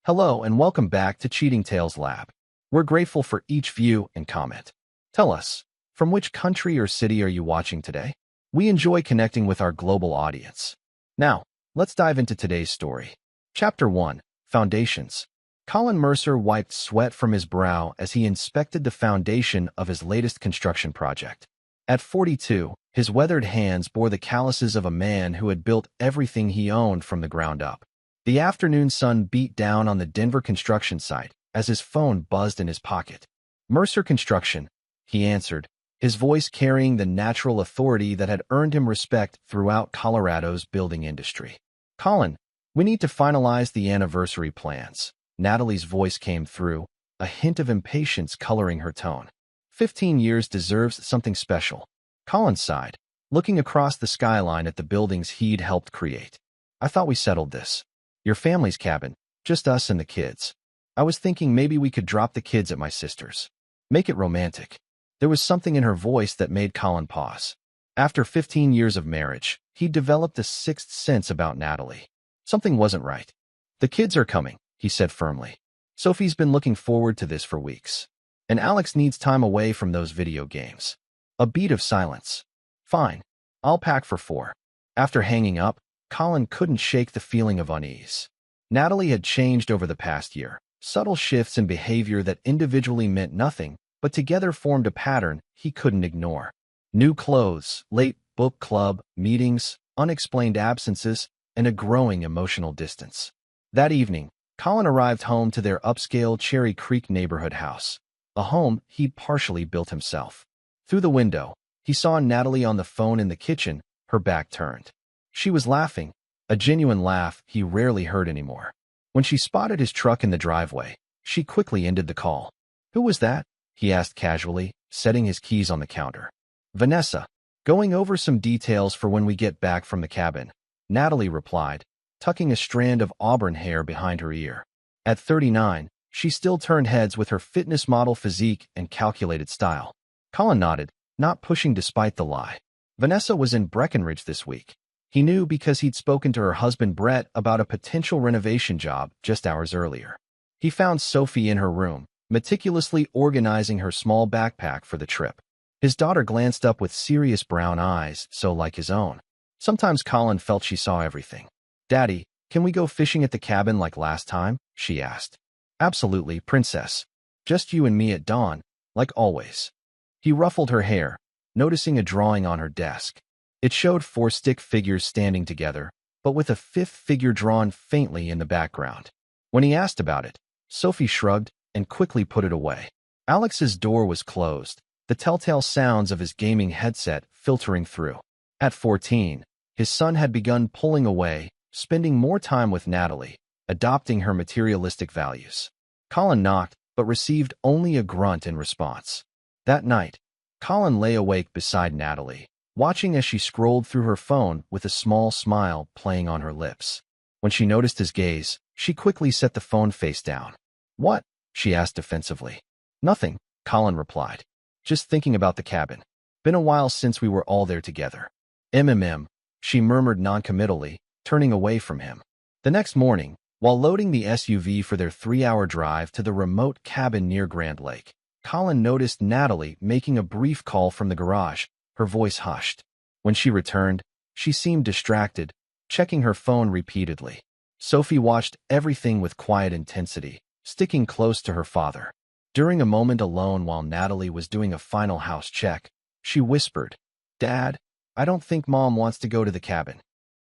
Hello and welcome back to Cheating Tales Lab. We're grateful for each view and comment. Tell us, from which country or city are you watching today? We enjoy connecting with our global audience. Now, let's dive into today's story. Chapter 1, Foundations. Colin Mercer wiped sweat from his brow as he inspected the foundation of his latest construction project. At 42, his weathered hands bore the calluses of a man who had built everything he owned from the ground up. The afternoon sun beat down on the Denver construction site as his phone buzzed in his pocket. Mercer Construction, he answered, his voice carrying the natural authority that had earned him respect throughout Colorado's building industry. Colin, we need to finalize the anniversary plans. Natalie's voice came through, a hint of impatience coloring her tone. 15 years deserves something special. Colin sighed, looking across the skyline at the buildings he'd helped create. I thought we settled this. Your family's cabin, just us and the kids. I was thinking maybe we could drop the kids at my sister's. Make it romantic. There was something in her voice that made Colin pause. After 15 years of marriage, he'd developed a sixth sense about Natalie. Something wasn't right. The kids are coming, he said firmly. Sophie's been looking forward to this for weeks. And Alex needs time away from those video games. A beat of silence. Fine. I'll pack for 4. After hanging up, Colin couldn't shake the feeling of unease. Natalie had changed over the past year, subtle shifts in behavior that individually meant nothing, but together formed a pattern he couldn't ignore. New clothes, late book club, meetings, unexplained absences, and a growing emotional distance. That evening, Colin arrived home to their upscale Cherry Creek neighborhood house, a home he'd partially built himself. Through the window, he saw Natalie on the phone in the kitchen, her back turned. She was laughing, a genuine laugh he rarely heard anymore. When she spotted his truck in the driveway, she quickly ended the call. Who was that? He asked casually, setting his keys on the counter. Vanessa. Going over some details for when we get back from the cabin, Natalie replied, tucking a strand of auburn hair behind her ear. At 39, she still turned heads with her fitness model physique and calculated style. Colin nodded, not pushing despite the lie. Vanessa was in Breckenridge this week. He knew because he'd spoken to her husband Brett about a potential renovation job just hours earlier. He found Sophie in her room, meticulously organizing her small backpack for the trip. His daughter glanced up with serious brown eyes, so like his own. Sometimes Colin felt she saw everything. Daddy, can we go fishing at the cabin like last time? She asked. Absolutely, princess. Just you and me at dawn, like always. He ruffled her hair, noticing a drawing on her desk. It showed 4 stick figures standing together, but with a 5th figure drawn faintly in the background. When he asked about it, Sophie shrugged and quickly put it away. Alex's door was closed, the telltale sounds of his gaming headset filtering through. At 14, his son had begun pulling away, spending more time with Natalie, adopting her materialistic values. Colin knocked, but received only a grunt in response. That night, Colin lay awake beside Natalie, watching as she scrolled through her phone with a small smile playing on her lips. When she noticed his gaze, she quickly set the phone face down. What? She asked defensively. Nothing, Colin replied. Just thinking about the cabin. Been a while since we were all there together. She murmured noncommittally, turning away from him. The next morning, while loading the SUV for their 3-hour drive to the remote cabin near Grand Lake, Colin noticed Natalie making a brief call from the garage, her voice hushed. When she returned, she seemed distracted, checking her phone repeatedly. Sophie watched everything with quiet intensity, sticking close to her father. During a moment alone while Natalie was doing a final house check, she whispered, Dad, I don't think Mom wants to go to the cabin.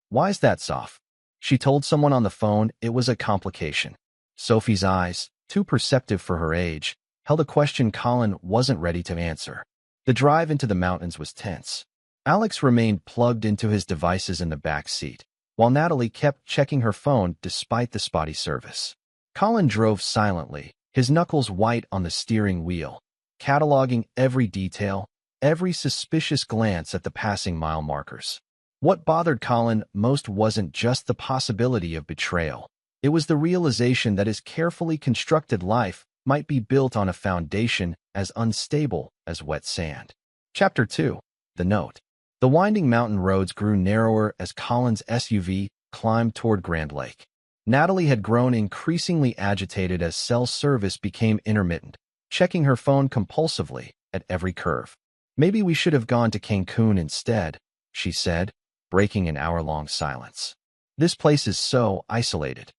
Why's that, Soph? She told someone on the phone it was a complication. Sophie's eyes, too perceptive for her age, held a question Colin wasn't ready to answer. The drive into the mountains was tense. Alex remained plugged into his devices in the back seat, while Natalie kept checking her phone despite the spotty service. Colin drove silently, his knuckles white on the steering wheel, cataloging every detail, every suspicious glance at the passing mile markers. What bothered Colin most wasn't just the possibility of betrayal. It was the realization that his carefully constructed life might be built on a foundation as unstable as wet sand. Chapter 2. The Note. The winding mountain roads grew narrower as Colin's SUV climbed toward Grand Lake. Natalie had grown increasingly agitated as cell service became intermittent, checking her phone compulsively at every curve. Maybe we should have gone to Cancun instead, she said, breaking an hour-long silence. This place is so isolated.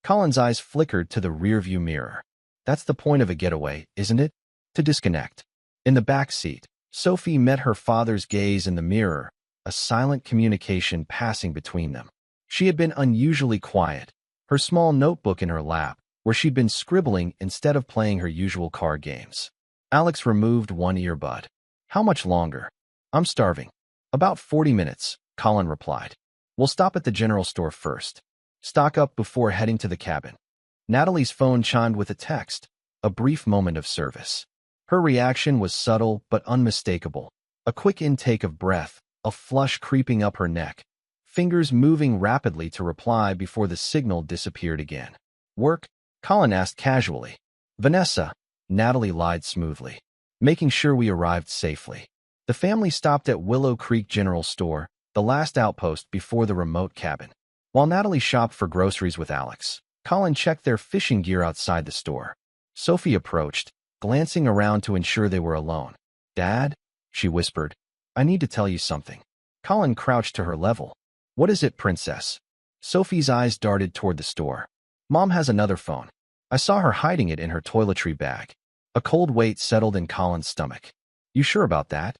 Colin's eyes flickered to the rearview mirror. That's the point of a getaway, isn't it? To disconnect. In the back seat, Sophie met her father's gaze in the mirror, a silent communication passing between them. She had been unusually quiet, her small notebook in her lap, where she'd been scribbling instead of playing her usual card games. Alex removed one earbud. How much longer? I'm starving. About 40 minutes, Colin replied. We'll stop at the general store first. Stock up before heading to the cabin. Natalie's phone chimed with a text, a brief moment of service. Her reaction was subtle but unmistakable. A quick intake of breath, a flush creeping up her neck, fingers moving rapidly to reply before the signal disappeared again. Work? Colin asked casually. Vanessa, Natalie lied smoothly, making sure we arrived safely. The family stopped at Willow Creek General Store, the last outpost before the remote cabin. While Natalie shopped for groceries with Alex, Colin checked their fishing gear outside the store. Sophie approached, glancing around to ensure they were alone. Dad, she whispered, I need to tell you something. Colin crouched to her level. What is it, princess? Sophie's eyes darted toward the store. Mom has another phone. I saw her hiding it in her toiletry bag. A cold weight settled in Colin's stomach. You sure about that?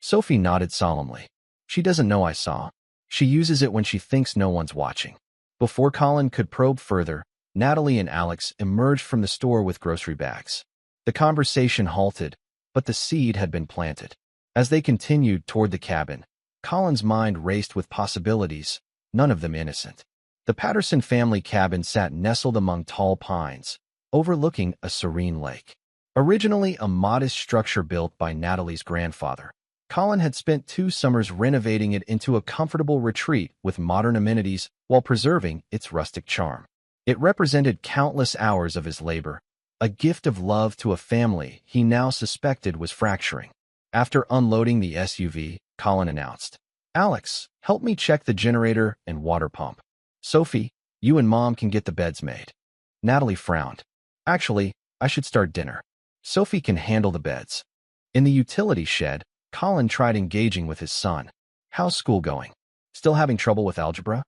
Sophie nodded solemnly. She doesn't know I saw. She uses it when she thinks no one's watching. Before Colin could probe further, Natalie and Alex emerged from the store with grocery bags. The conversation halted, but the seed had been planted. As they continued toward the cabin, Colin's mind raced with possibilities, none of them innocent. The Patterson family cabin sat nestled among tall pines, overlooking a serene lake. Originally a modest structure built by Natalie's grandfather, Colin had spent 2 summers renovating it into a comfortable retreat with modern amenities while preserving its rustic charm. It represented countless hours of his labor, a gift of love to a family he now suspected was fracturing. After unloading the SUV, Colin announced, Alex, help me check the generator and water pump. Sophie, you and Mom can get the beds made. Natalie frowned. Actually, I should start dinner. Sophie can handle the beds. In the utility shed, Colin tried engaging with his son. How's school going? Still having trouble with algebra?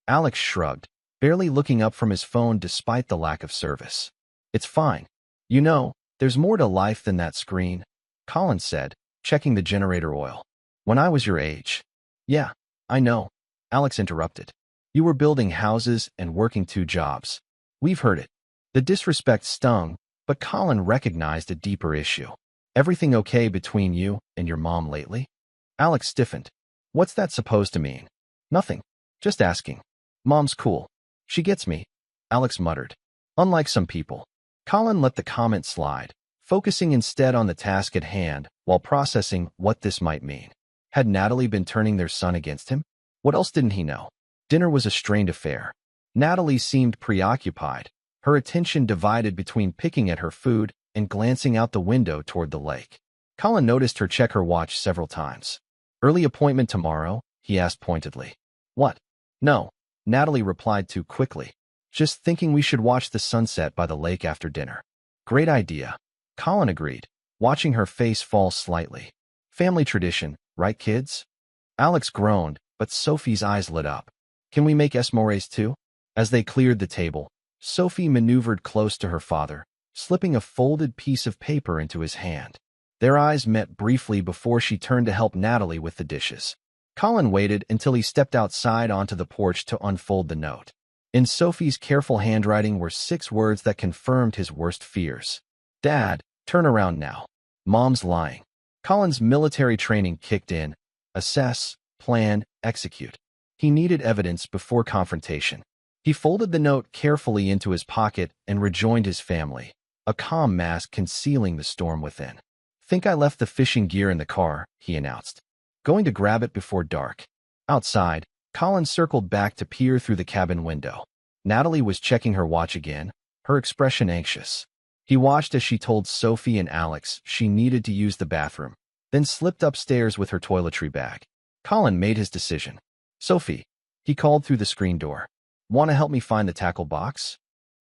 Alex shrugged, barely looking up from his phone despite the lack of service. It's fine. You know, there's more to life than that screen, Colin said, checking the generator oil. When I was your age. Yeah, I know, Alex interrupted. You were building houses and working 2 jobs. We've heard it. The disrespect stung, but Colin recognized a deeper issue. Everything okay between you and your mom lately? Alex stiffened. What's that supposed to mean? Nothing. Just asking. Mom's cool. She gets me, Alex muttered. Unlike some people. Colin let the comment slide, focusing instead on the task at hand while processing what this might mean. Had Natalie been turning their son against him? What else didn't he know? Dinner was a strained affair. Natalie seemed preoccupied, her attention divided between picking at her food and glancing out the window toward the lake. Colin noticed her check her watch several times. Early appointment tomorrow? He asked pointedly. What? No, Natalie replied too quickly. Just thinking we should watch the sunset by the lake after dinner. Great idea. Colin agreed, watching her face fall slightly. Family tradition, right kids? Alex groaned, but Sophie's eyes lit up. Can we make esmores too? As they cleared the table, Sophie maneuvered close to her father, slipping a folded piece of paper into his hand. Their eyes met briefly before she turned to help Natalie with the dishes. Colin waited until he stepped outside onto the porch to unfold the note. In Sophie's careful handwriting were 6 words that confirmed his worst fears. Dad, turn around now. Mom's lying. Colin's military training kicked in. Assess, plan, execute. He needed evidence before confrontation. He folded the note carefully into his pocket and rejoined his family, a calm mask concealing the storm within. Think I left the fishing gear in the car, he announced. Going to grab it before dark. Outside, Colin circled back to peer through the cabin window. Natalie was checking her watch again, her expression anxious. He watched as she told Sophie and Alex she needed to use the bathroom, then slipped upstairs with her toiletry bag. Colin made his decision. Sophie, he called through the screen door. Want to help me find the tackle box?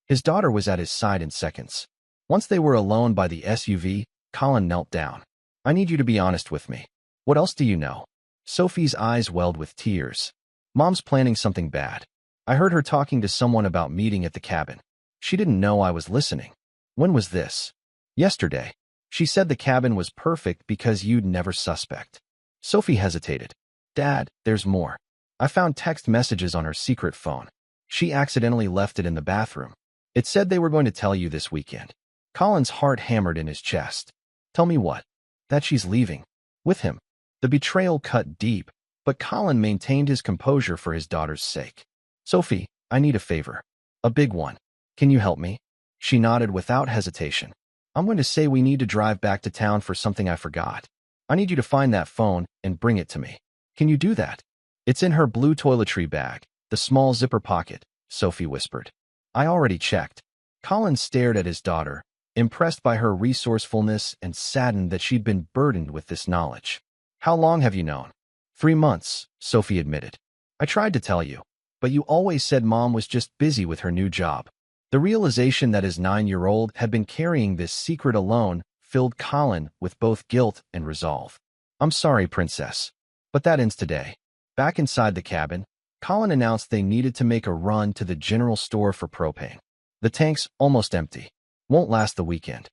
His daughter was at his side in seconds. Once they were alone by the SUV, Colin knelt down. I need you to be honest with me. What else do you know? Sophie's eyes welled with tears. Mom's planning something bad. I heard her talking to someone about meeting at the cabin. She didn't know I was listening. When was this? Yesterday. She said the cabin was perfect because you'd never suspect. Sophie hesitated. Dad, there's more. I found text messages on her secret phone. She accidentally left it in the bathroom. It said they were going to tell you this weekend. Colin's heart hammered in his chest. Tell me what? That she's leaving. With him. The betrayal cut deep, but Colin maintained his composure for his daughter's sake. Sophie, I need a favor. A big one. Can you help me? She nodded without hesitation. I'm going to say we need to drive back to town for something I forgot. I need you to find that phone and bring it to me. Can you do that? It's in her blue toiletry bag, the small zipper pocket, Sophie whispered. I already checked. Colin stared at his daughter, impressed by her resourcefulness and saddened that she'd been burdened with this knowledge. How long have you known? 3 months, Sophie admitted. I tried to tell you, but you always said Mom was just busy with her new job. The realization that his 9-year-old had been carrying this secret alone filled Colin with both guilt and resolve. I'm sorry, Princess, but that ends today. Back inside the cabin, Colin announced they needed to make a run to the general store for propane. The tank's almost empty. Won't last the weekend.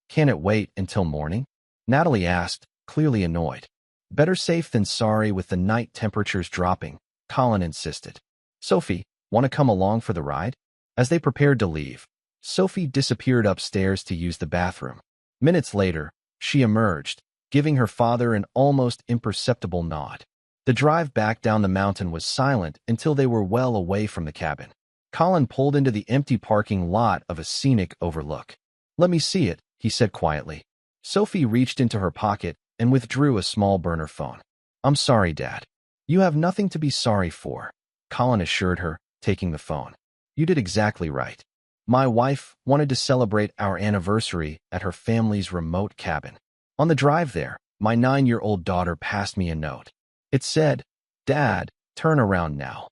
Can it wait until morning? Natalie asked, clearly annoyed. Better safe than sorry with the night temperatures dropping, Colin insisted. Sophie, want to come along for the ride? As they prepared to leave, Sophie disappeared upstairs to use the bathroom. Minutes later, she emerged, giving her father an almost imperceptible nod. The drive back down the mountain was silent until they were well away from the cabin. Colin pulled into the empty parking lot of a scenic overlook. Let me see it, he said quietly. Sophie reached into her pocket and withdrew a small burner phone. I'm sorry, Dad. You have nothing to be sorry for, Colin assured her, taking the phone. You did exactly right. My wife wanted to celebrate our anniversary at her family's remote cabin. On the drive there, my 9-year-old daughter passed me a note. It said, Dad, turn around now.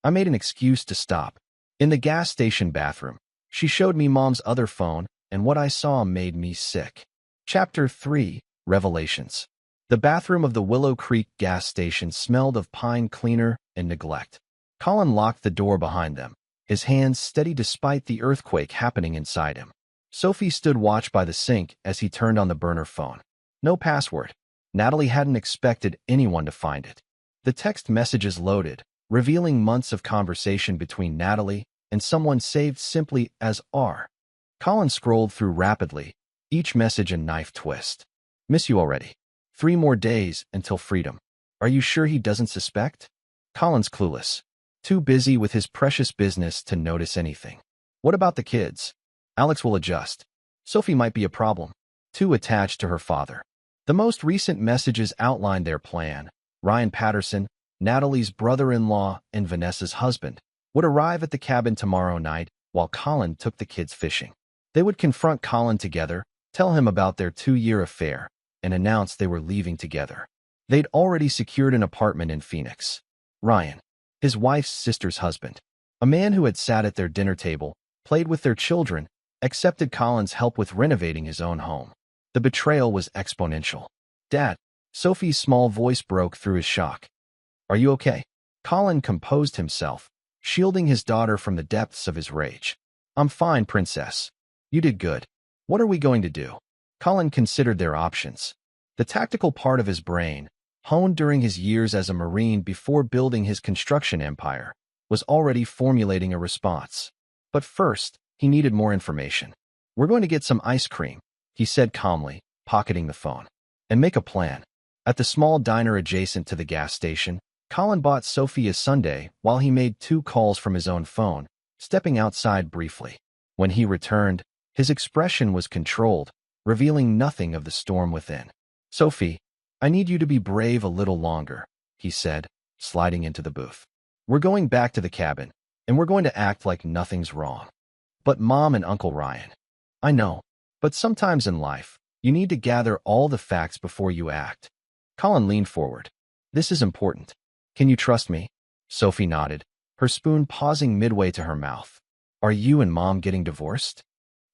I made an excuse to stop. In the gas station bathroom, she showed me Mom's other phone, and what I saw made me sick. Chapter 3, Revelations. The bathroom of the Willow Creek gas station smelled of pine cleaner and neglect. Colin locked the door behind them, his hands steady despite the earthquake happening inside him. Sophie stood watch by the sink as he turned on the burner phone. No password. Natalie hadn't expected anyone to find it. The text messages loaded, revealing months of conversation between Natalie and someone saved simply as R. Colin scrolled through rapidly, each message a knife twist. Miss you already. 3 more days until freedom. Are you sure he doesn't suspect? Colin's clueless. Too busy with his precious business to notice anything. What about the kids? Alex will adjust. Sophie might be a problem. Too attached to her father. The most recent messages outlined their plan. Ryan Patterson, Natalie's brother-in-law and Vanessa's husband, would arrive at the cabin tomorrow night while Colin took the kids fishing. They would confront Colin together, tell him about their 2-year affair, and announce they were leaving together. They'd already secured an apartment in Phoenix. Ryan, his wife's sister's husband, a man who had sat at their dinner table, played with their children, accepted Colin's help with renovating his own home. The betrayal was exponential. Dad, Sophie's small voice broke through his shock. Are you okay? Colin composed himself, shielding his daughter from the depths of his rage. I'm fine, Princess. You did good. What are we going to do? Colin considered their options. The tactical part of his brain, honed during his years as a Marine before building his construction empire, was already formulating a response. But first, he needed more information. We're going to get some ice cream, he said calmly, pocketing the phone. And make a plan. At the small diner adjacent to the gas station, Colin bought Sophie a sundae while he made 2 calls from his own phone, stepping outside briefly. When he returned, his expression was controlled, revealing nothing of the storm within. Sophie, I need you to be brave a little longer, he said, sliding into the booth. We're going back to the cabin, and we're going to act like nothing's wrong. But Mom and Uncle Ryan. I know, but sometimes in life, you need to gather all the facts before you act. Colin leaned forward. This is important. Can you trust me? Sophie nodded, her spoon pausing midway to her mouth. Are you and Mom getting divorced?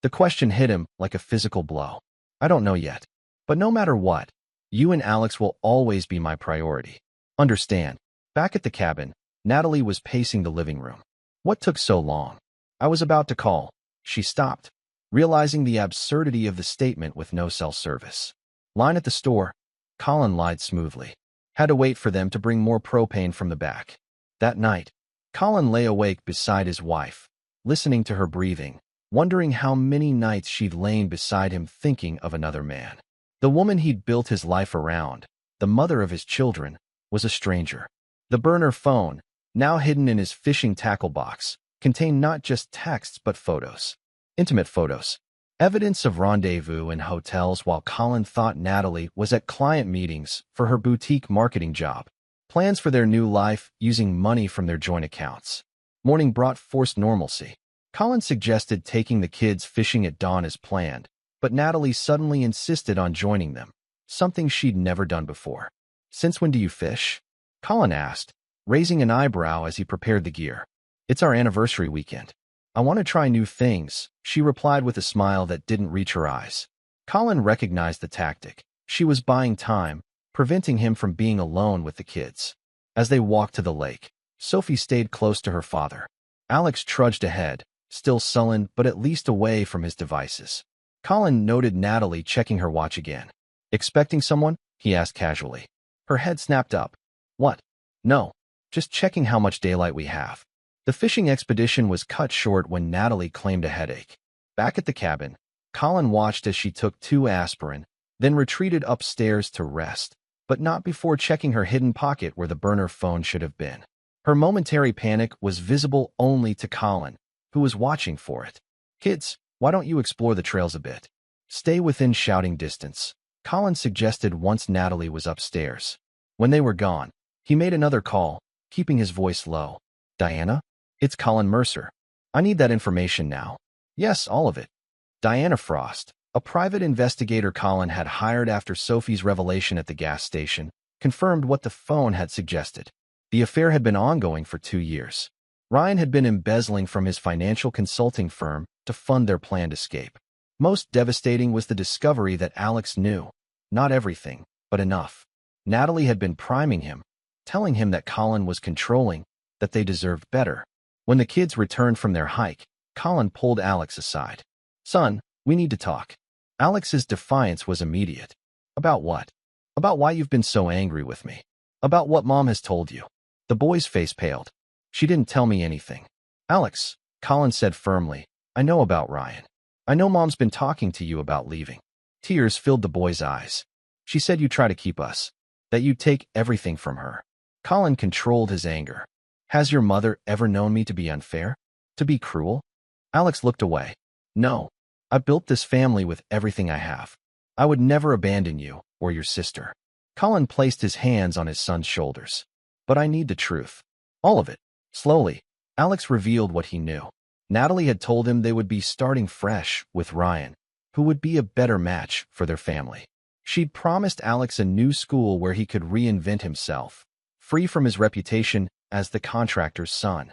The question hit him like a physical blow. I don't know yet. But no matter what, you and Alex will always be my priority. Understand. Back at the cabin, Natalie was pacing the living room. What took so long? I was about to call. She stopped, realizing the absurdity of the statement with no cell service. Line at the store. Colin lied smoothly. Had to wait for them to bring more propane from the back. That night, Colin lay awake beside his wife, listening to her breathing, wondering how many nights she'd lain beside him thinking of another man. The woman he'd built his life around, the mother of his children, was a stranger. The burner phone, now hidden in his fishing tackle box, contained not just texts but photos. Intimate photos. Evidence of rendezvous in hotels while Colin thought Natalie was at client meetings for her boutique marketing job. Plans for their new life using money from their joint accounts. Morning brought forced normalcy. Colin suggested taking the kids fishing at dawn as planned, but Natalie suddenly insisted on joining them, something she'd never done before. Since when do you fish? Colin asked, raising an eyebrow as he prepared the gear. It's our anniversary weekend. I want to try new things, she replied with a smile that didn't reach her eyes. Colin recognized the tactic. She was buying time, preventing him from being alone with the kids. As they walked to the lake, Sophie stayed close to her father. Alex trudged ahead, still sullen but at least away from his devices. Colin noted Natalie checking her watch again. Expecting someone? He asked casually. Her head snapped up. What? No, just checking how much daylight we have. The fishing expedition was cut short when Natalie claimed a headache. Back at the cabin, Colin watched as she took 2 aspirin, then retreated upstairs to rest, but not before checking her hidden pocket where the burner phone should have been. Her momentary panic was visible only to Colin, who was watching for it. Kids, why don't you explore the trails a bit? Stay within shouting distance, Colin suggested once Natalie was upstairs. When they were gone, he made another call, keeping his voice low. Diana? It's Colin Mercer. I need that information now. Yes, all of it. Diana Frost, a private investigator Colin had hired after Sophie's revelation at the gas station, confirmed what the phone had suggested. The affair had been ongoing for 2 years. Ryan had been embezzling from his financial consulting firm to fund their planned escape. Most devastating was the discovery that Alex knew. Not everything, but enough. Natalie had been priming him, telling him that Colin was controlling, that they deserved better. When the kids returned from their hike, Colin pulled Alex aside. Son, we need to talk. Alex's defiance was immediate. About what? About why you've been so angry with me. About what Mom has told you. The boy's face paled. She didn't tell me anything. Alex, Colin said firmly, I know about Ryan. I know Mom's been talking to you about leaving. Tears filled the boy's eyes. She said you try to keep us. That you take everything from her. Colin controlled his anger. Has your mother ever known me to be unfair? To be cruel? Alex looked away. No. I built this family with everything I have. I would never abandon you or your sister. Colin placed his hands on his son's shoulders. But I need the truth. All of it. Slowly, Alex revealed what he knew. Natalie had told him they would be starting fresh with Ryan, who would be a better match for their family. She'd promised Alex a new school where he could reinvent himself, free from his reputation as the contractor's son.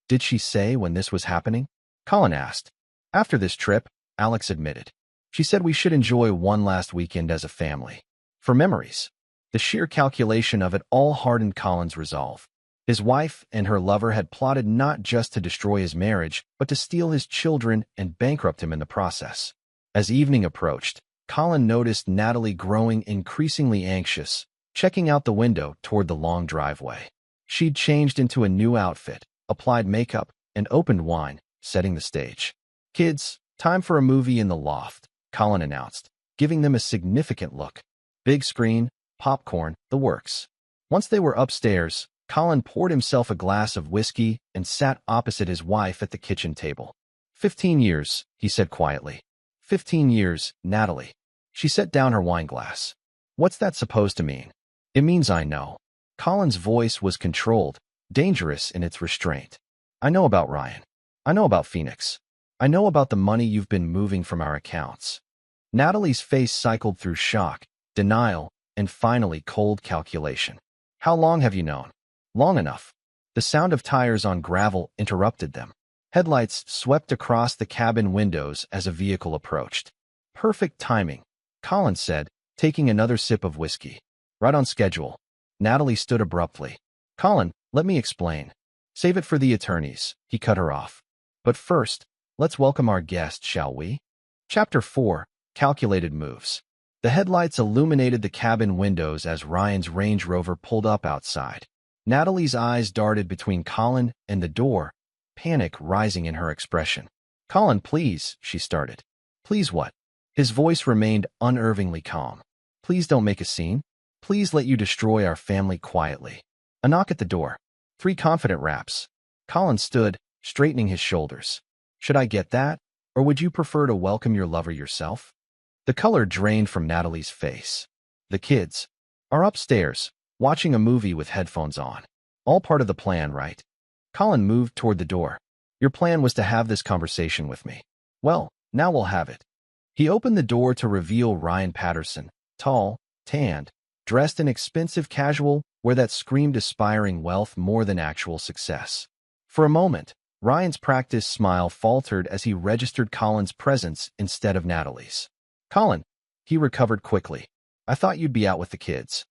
Did she say when this was happening? Colin asked. After this trip, Alex admitted. She said we should enjoy one last weekend as a family. For memories. The sheer calculation of it all hardened Colin's resolve. His wife and her lover had plotted not just to destroy his marriage, but to steal his children and bankrupt him in the process. As evening approached, Colin noticed Natalie growing increasingly anxious, checking out the window toward the long driveway. She'd changed into a new outfit, applied makeup, and opened wine, setting the stage. Kids, time for a movie in the loft, Colin announced, giving them a significant look. Big screen, popcorn, the works. Once they were upstairs, Colin poured himself a glass of whiskey and sat opposite his wife at the kitchen table. 15 years, he said quietly. 15 years, Natalie. She set down her wine glass. What's that supposed to mean? It means I know. Colin's voice was controlled, dangerous in its restraint. I know about Ryan. I know about Phoenix. I know about the money you've been moving from our accounts. Natalie's face cycled through shock, denial, and finally cold calculation. How long have you known? Long enough. The sound of tires on gravel interrupted them. Headlights swept across the cabin windows as a vehicle approached. Perfect timing, Colin said, taking another sip of whiskey. Right on schedule. Natalie stood abruptly. Colin, let me explain. Save it for the attorneys, he cut her off. But first, let's welcome our guest, shall we? Chapter 4, Calculated Moves. The headlights illuminated the cabin windows as Ryan's Range Rover pulled up outside. Natalie's eyes darted between Colin and the door, panic rising in her expression. Colin, please, she started. Please what? His voice remained unnervingly calm. Please don't make a scene. Please let you destroy our family quietly. A knock at the door. 3 confident raps. Colin stood, straightening his shoulders. Should I get that, or would you prefer to welcome your lover yourself? The color drained from Natalie's face. The kids are upstairs, watching a movie with headphones on. All part of the plan, right? Colin moved toward the door. Your plan was to have this conversation with me. Well, now we'll have it. He opened the door to reveal Ryan Patterson, tall, tanned, dressed in expensive casual wear that screamed aspiring wealth more than actual success. For a moment, Ryan's practiced smile faltered as he registered Colin's presence instead of Natalie's. Colin, he recovered quickly. I thought you'd be out with the kids.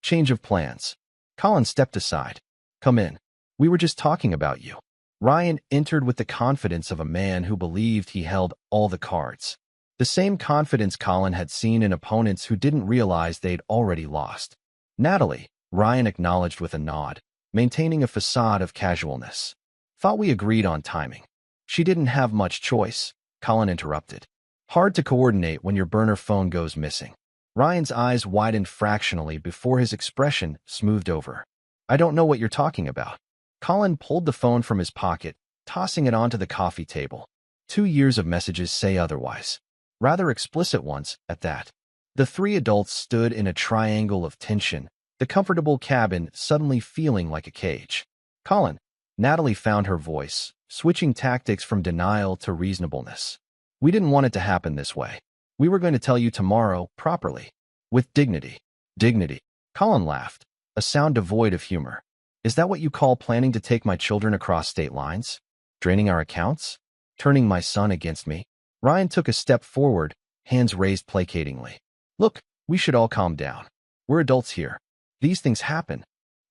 Change of plans. Colin stepped aside. Come in. We were just talking about you. Ryan entered with the confidence of a man who believed he held all the cards. The same confidence Colin had seen in opponents who didn't realize they'd already lost. Natalie, Ryan acknowledged with a nod, maintaining a facade of casualness. Thought we agreed on timing. She didn't have much choice, Colin interrupted. Hard to coordinate when your burner phone goes missing. Ryan's eyes widened fractionally before his expression smoothed over. I don't know what you're talking about. Colin pulled the phone from his pocket, tossing it onto the coffee table. 2 years of messages say otherwise. Rather explicit ones, at that. The 3 adults stood in a triangle of tension, the comfortable cabin suddenly feeling like a cage. Colin, Natalie found her voice, switching tactics from denial to reasonableness. We didn't want it to happen this way. We were going to tell you tomorrow, properly. With dignity. Dignity. Colin laughed, a sound devoid of humor. Is that what you call planning to take my children across state lines? Draining our accounts? Turning my son against me? Ryan took a step forward, hands raised placatingly. Look, we should all calm down. We're adults here. These things happen.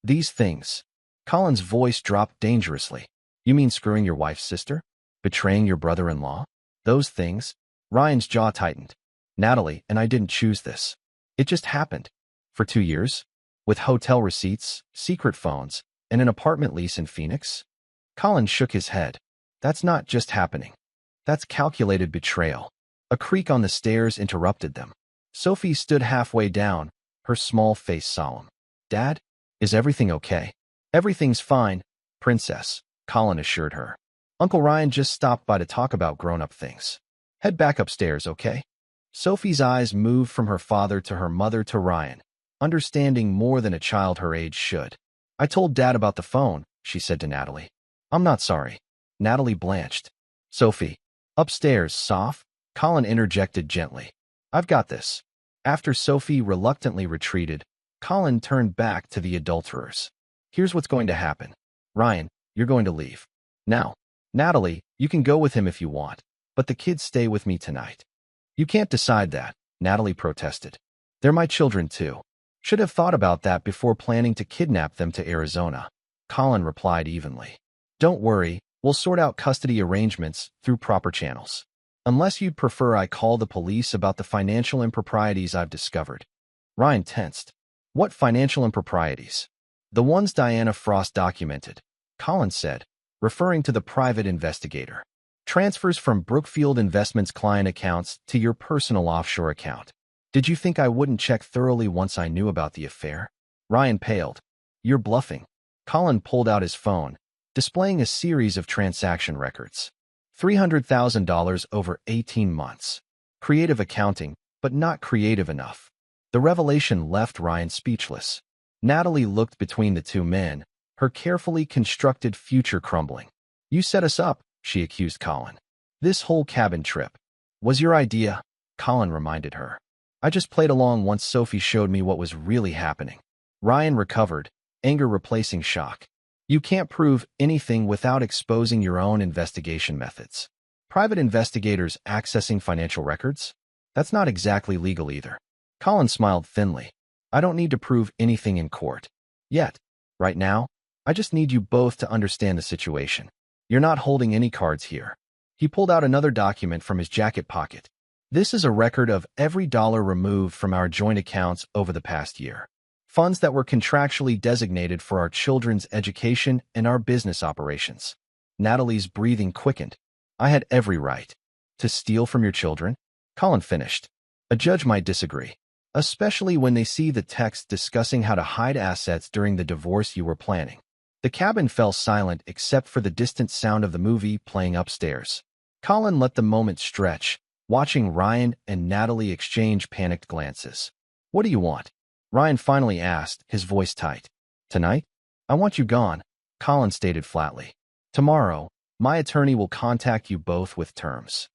These things. Colin's voice dropped dangerously. You mean screwing your wife's sister? Betraying your brother-in-law? Those things? Ryan's jaw tightened. Natalie and I didn't choose this. It just happened. For 2 years? With hotel receipts, secret phones, and an apartment lease in Phoenix? Colin shook his head. That's not just happening. That's calculated betrayal. A creak on the stairs interrupted them. Sophie stood halfway down, her small face solemn. Dad? Is everything okay? Everything's fine, Princess, Colin assured her. Uncle Ryan just stopped by to talk about grown-up things. Head back upstairs, okay? Sophie's eyes moved from her father to her mother to Ryan, understanding more than a child her age should. I told Dad about the phone, she said to Natalie. I'm not sorry. Natalie blanched. Sophie. Upstairs, soft, Colin interjected gently. I've got this. After Sophie reluctantly retreated, Colin turned back to the adulterers. Here's what's going to happen. Ryan, you're going to leave. Now, Natalie, you can go with him if you want, but the kids stay with me tonight. You can't decide that, Natalie protested. They're my children too. Should have thought about that before planning to kidnap them to Arizona. Colin replied evenly. Don't worry, we'll sort out custody arrangements through proper channels. Unless you'd prefer I call the police about the financial improprieties I've discovered. Ryan tensed. What financial improprieties? The ones Diana Frost documented, Colin said, referring to the private investigator. Transfers from Brookfield Investments client accounts to your personal offshore account. Did you think I wouldn't check thoroughly once I knew about the affair? Ryan paled. You're bluffing. Colin pulled out his phone, displaying a series of transaction records. $300,000 over 18 months. Creative accounting, but not creative enough. The revelation left Ryan speechless. Natalie looked between the 2 men, her carefully constructed future crumbling. You set us up, she accused Colin. This whole cabin trip was your idea, Colin reminded her. I just played along once Sophie showed me what was really happening. Ryan recovered, anger replacing shock. You can't prove anything without exposing your own investigation methods. Private investigators accessing financial records? That's not exactly legal either. Colin smiled thinly. I don't need to prove anything in court. Yet. Right now, I just need you both to understand the situation. You're not holding any cards here. He pulled out another document from his jacket pocket. This is a record of every dollar removed from our joint accounts over the past year. Funds that were contractually designated for our children's education and our business operations. Natalie's breathing quickened. I had every right. To steal from your children? Colin finished. A judge might disagree, especially when they see the text discussing how to hide assets during the divorce you were planning. The cabin fell silent except for the distant sound of the movie playing upstairs. Colin let the moment stretch, watching Ryan and Natalie exchange panicked glances. What do you want? Ryan finally asked, his voice tight. Tonight? I want you gone, Colin stated flatly. Tomorrow, my attorney will contact you both with terms.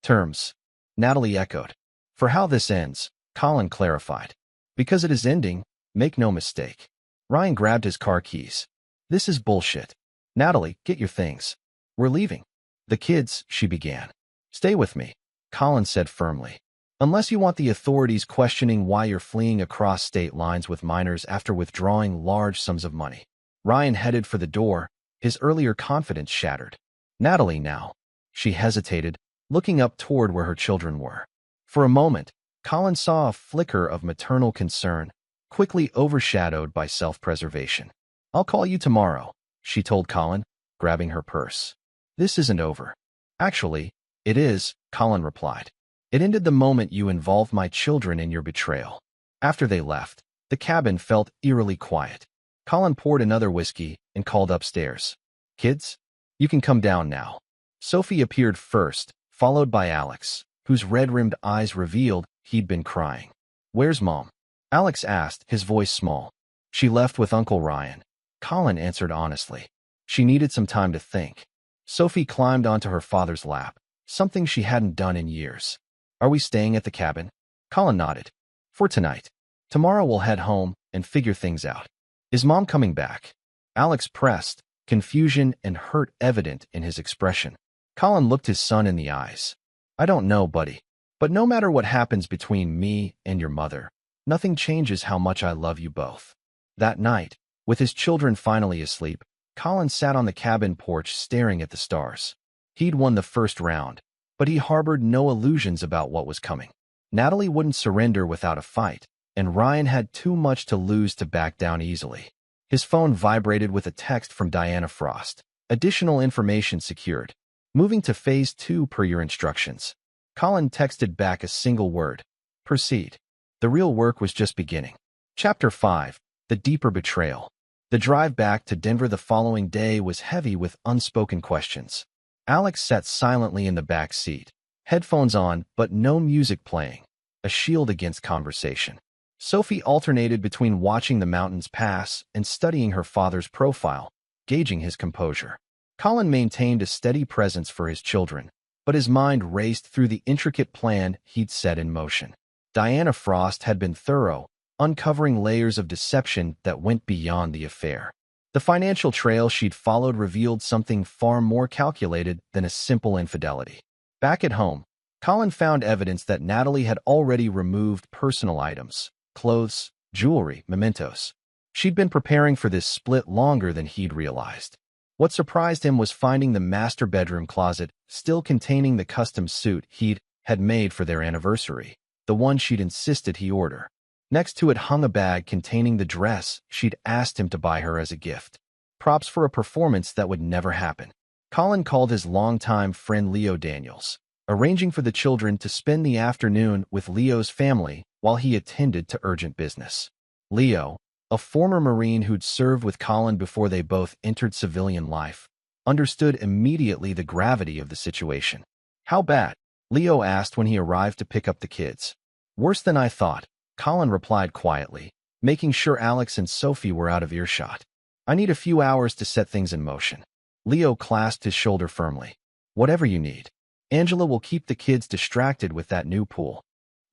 Terms? Natalie echoed. For how this ends, Colin clarified. Because it is ending, make no mistake. Ryan grabbed his car keys. This is bullshit. Natalie, get your things. We're leaving. The kids, she began. Stay with me, Colin said firmly. Unless you want the authorities questioning why you're fleeing across state lines with minors after withdrawing large sums of money. Ryan headed for the door, his earlier confidence shattered. Natalie now. She hesitated, looking up toward where her children were. For a moment, Colin saw a flicker of maternal concern, quickly overshadowed by self-preservation. I'll call you tomorrow, she told Colin, grabbing her purse. This isn't over. Actually, it is, Colin replied. It ended the moment you involved my children in your betrayal. After they left, the cabin felt eerily quiet. Colin poured another whiskey and called upstairs. Kids, you can come down now. Sophie appeared first, followed by Alex, whose red-rimmed eyes revealed he'd been crying. Where's Mom? Alex asked, his voice small. She left with Uncle Ryan. Colin answered honestly. She needed some time to think. Sophie climbed onto her father's lap, something she hadn't done in years. Are we staying at the cabin? Colin nodded. For tonight. Tomorrow we'll head home and figure things out. Is Mom coming back? Alex pressed, confusion and hurt evident in his expression. Colin looked his son in the eyes. I don't know, buddy. But no matter what happens between me and your mother, nothing changes how much I love you both. That night, with his children finally asleep, Colin sat on the cabin porch staring at the stars. He'd won the first round, but he harbored no illusions about what was coming. Natalie wouldn't surrender without a fight, and Ryan had too much to lose to back down easily. His phone vibrated with a text from Diana Frost. Additional information secured. Moving to Phase 2 per your instructions. Colin texted back a single word. Proceed. The real work was just beginning. Chapter 5. The Deeper Betrayal. The drive back to Denver the following day was heavy with unspoken questions. Alex sat silently in the back seat, headphones on but no music playing, a shield against conversation. Sophie alternated between watching the mountains pass and studying her father's profile, gauging his composure. Colin maintained a steady presence for his children, but his mind raced through the intricate plan he'd set in motion. Diana Frost had been thorough, uncovering layers of deception that went beyond the affair. The financial trail she'd followed revealed something far more calculated than a simple infidelity. Back at home, Colin found evidence that Natalie had already removed personal items, clothes, jewelry, mementos. She'd been preparing for this split longer than he'd realized. What surprised him was finding the master bedroom closet still containing the custom suit he'd had made for their anniversary, the one she'd insisted he order. Next to it hung a bag containing the dress she'd asked him to buy her as a gift. Props for a performance that would never happen. Colin called his longtime friend Leo Daniels, arranging for the children to spend the afternoon with Leo's family while he attended to urgent business. Leo, a former Marine who'd served with Colin before they both entered civilian life, understood immediately the gravity of the situation. How bad? Leo asked when he arrived to pick up the kids. Worse than I thought, Colin replied quietly, making sure Alex and Sophie were out of earshot. I need a few hours to set things in motion. Leo clasped his shoulder firmly. Whatever you need. Angela will keep the kids distracted with that new pool.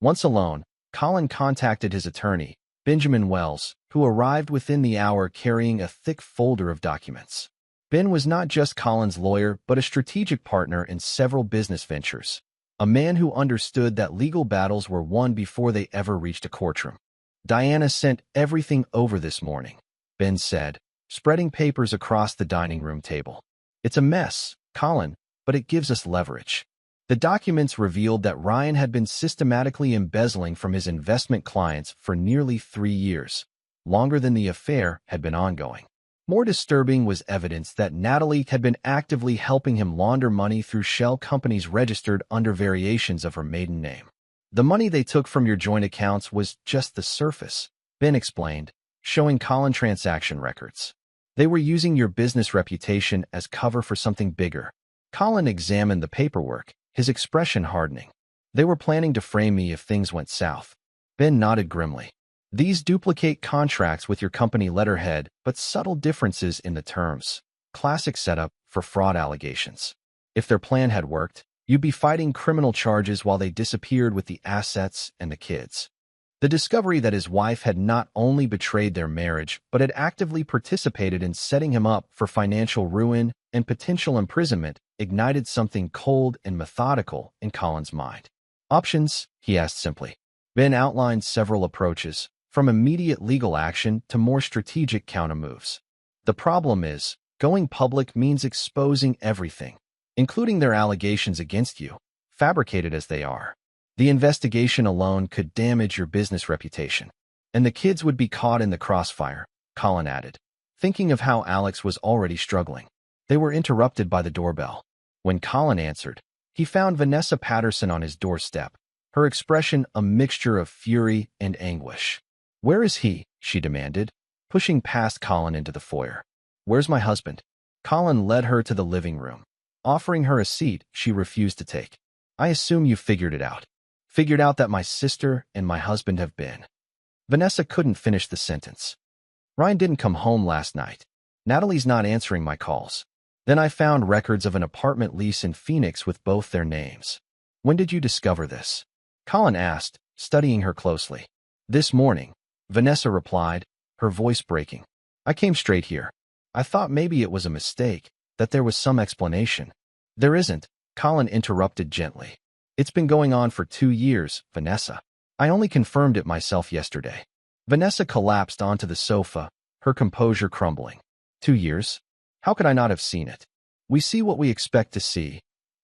Once alone, Colin contacted his attorney, Benjamin Wells, who arrived within the hour carrying a thick folder of documents. Ben was not just Colin's lawyer, but a strategic partner in several business ventures, a man who understood that legal battles were won before they ever reached a courtroom. Diana sent everything over this morning, Ben said, spreading papers across the dining room table. It's a mess, Colin, but it gives us leverage. The documents revealed that Ryan had been systematically embezzling from his investment clients for nearly 3 years, longer than the affair had been ongoing. More disturbing was evidence that Natalie had been actively helping him launder money through shell companies registered under variations of her maiden name. The money they took from your joint accounts was just the surface, Ben explained, showing Colin transaction records. They were using your business reputation as cover for something bigger. Colin examined the paperwork, his expression hardening. They were planning to frame me if things went south. Ben nodded grimly. These duplicate contracts with your company letterhead, but subtle differences in the terms. Classic setup for fraud allegations. If their plan had worked, you'd be fighting criminal charges while they disappeared with the assets and the kids. The discovery that his wife had not only betrayed their marriage, but had actively participated in setting him up for financial ruin and potential imprisonment ignited something cold and methodical in Colin's mind. Options? He asked simply. Ben outlined several approaches, from immediate legal action to more strategic countermoves. The problem is, going public means exposing everything, including their allegations against you, fabricated as they are. The investigation alone could damage your business reputation, and the kids would be caught in the crossfire, Colin added, thinking of how Alex was already struggling. They were interrupted by the doorbell. When Colin answered, he found Vanessa Patterson on his doorstep, her expression a mixture of fury and anguish. "Where is he?" she demanded, pushing past Colin into the foyer. "Where's my husband?" Colin led her to the living room. Offering her a seat, she refused to take. "I assume you figured it out. Figured out that my sister and my husband have been." Vanessa couldn't finish the sentence. "Ryan didn't come home last night. Natalie's not answering my calls. Then I found records of an apartment lease in Phoenix with both their names." "When did you discover this?" Colin asked, studying her closely. "This morning," Vanessa replied, her voice breaking. "I came straight here. I thought maybe it was a mistake, that there was some explanation." "There isn't," Colin interrupted gently. "It's been going on for 2 years, Vanessa. I only confirmed it myself yesterday." Vanessa collapsed onto the sofa, her composure crumbling. 2 years? How could I not have seen it? "We see what we expect to see,"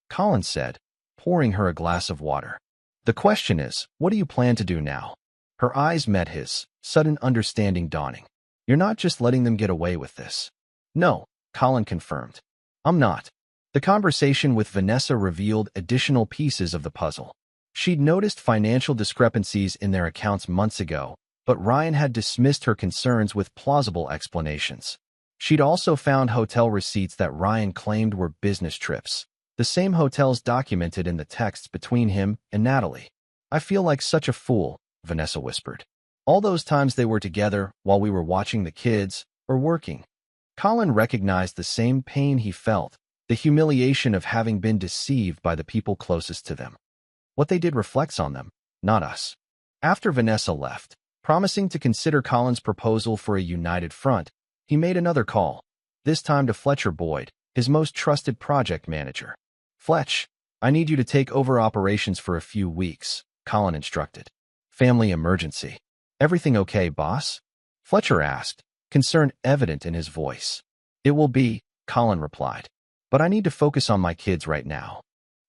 Colin said, pouring her a glass of water. "The question is, what do you plan to do now?" Her eyes met his, sudden understanding dawning. "You're not just letting them get away with this." "No," Colin confirmed. "I'm not." The conversation with Vanessa revealed additional pieces of the puzzle. She'd noticed financial discrepancies in their accounts months ago, but Ryan had dismissed her concerns with plausible explanations. She'd also found hotel receipts that Ryan claimed were business trips, the same hotels documented in the texts between him and Natalie. "I feel like such a fool," Vanessa whispered. "All those times they were together while we were watching the kids or working." Colin recognized the same pain he felt, the humiliation of having been deceived by the people closest to them. What they did reflects on them, not us. After Vanessa left, promising to consider Colin's proposal for a united front, he made another call, this time to Fletcher Boyd, his most trusted project manager. "Fletch, I need you to take over operations for a few weeks," Colin instructed. "Family emergency." "Everything okay, boss?" Fletcher asked, concern evident in his voice. "It will be," Colin replied. "But I need to focus on my kids right now."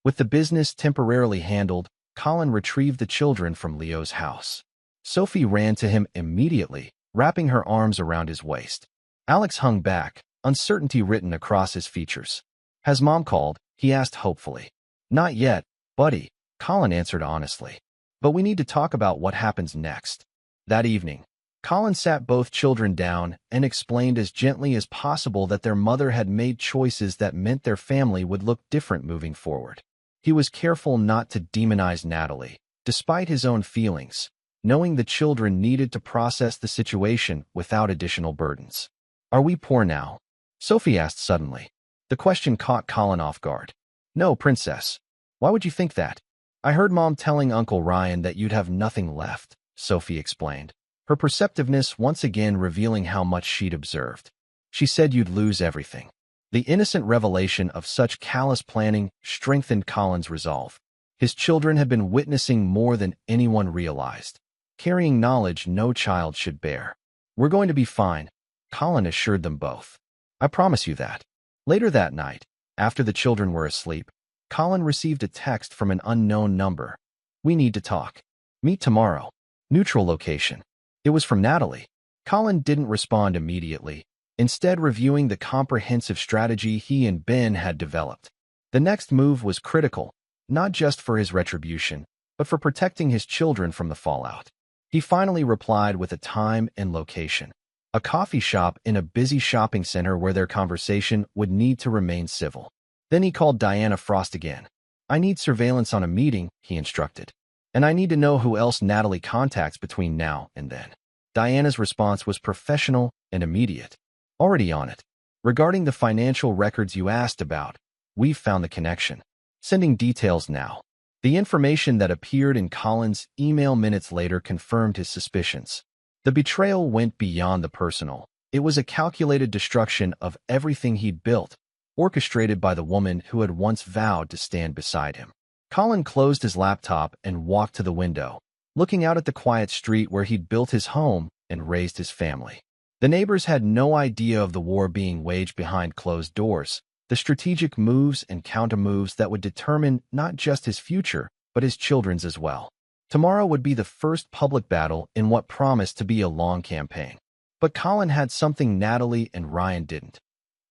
With the business temporarily handled, Colin retrieved the children from Leo's house. Sophie ran to him immediately, wrapping her arms around his waist. Alex hung back, uncertainty written across his features. "Has Mom called?" he asked hopefully. "Not yet, buddy," Colin answered honestly. "But we need to talk about what happens next." That evening, Colin sat both children down and explained as gently as possible that their mother had made choices that meant their family would look different moving forward. He was careful not to demonize Natalie, despite his own feelings, knowing the children needed to process the situation without additional burdens. "Are we poor now?" Sophie asked suddenly. The question caught Colin off guard. "No, Princess. Why would you think that?" "I heard Mom telling Uncle Ryan that you'd have nothing left," Sophie explained. her perceptiveness once again revealing how much she'd observed. She said you'd lose everything. The innocent revelation of such callous planning strengthened Colin's resolve. His children had been witnessing more than anyone realized, carrying knowledge no child should bear. We're going to be fine, Colin assured them both. I promise you that. Later that night, after the children were asleep, Colin received a text from an unknown number. We need to talk. Meet tomorrow. Neutral location. It was from Natalie. Colin didn't respond immediately, instead reviewing the comprehensive strategy he and Ben had developed. The next move was critical, not just for his retribution, but for protecting his children from the fallout. He finally replied with a time and location. A coffee shop in a busy shopping center where their conversation would need to remain civil. Then he called Diana Frost again. I need surveillance on a meeting, he instructed. And I need to know who else Natalie contacts between now and then. Diana's response was professional and immediate. Already on it. Regarding the financial records you asked about, we've found the connection. Sending details now. The information that appeared in Colin's email minutes later confirmed his suspicions. The betrayal went beyond the personal. It was a calculated destruction of everything he'd built, orchestrated by the woman who had once vowed to stand beside him. Colin closed his laptop and walked to the window, looking out at the quiet street where he'd built his home and raised his family. The neighbors had no idea of the war being waged behind closed doors, the strategic moves and countermoves that would determine not just his future, but his children's as well. Tomorrow would be the first public battle in what promised to be a long campaign. But Colin had something Natalie and Ryan didn't.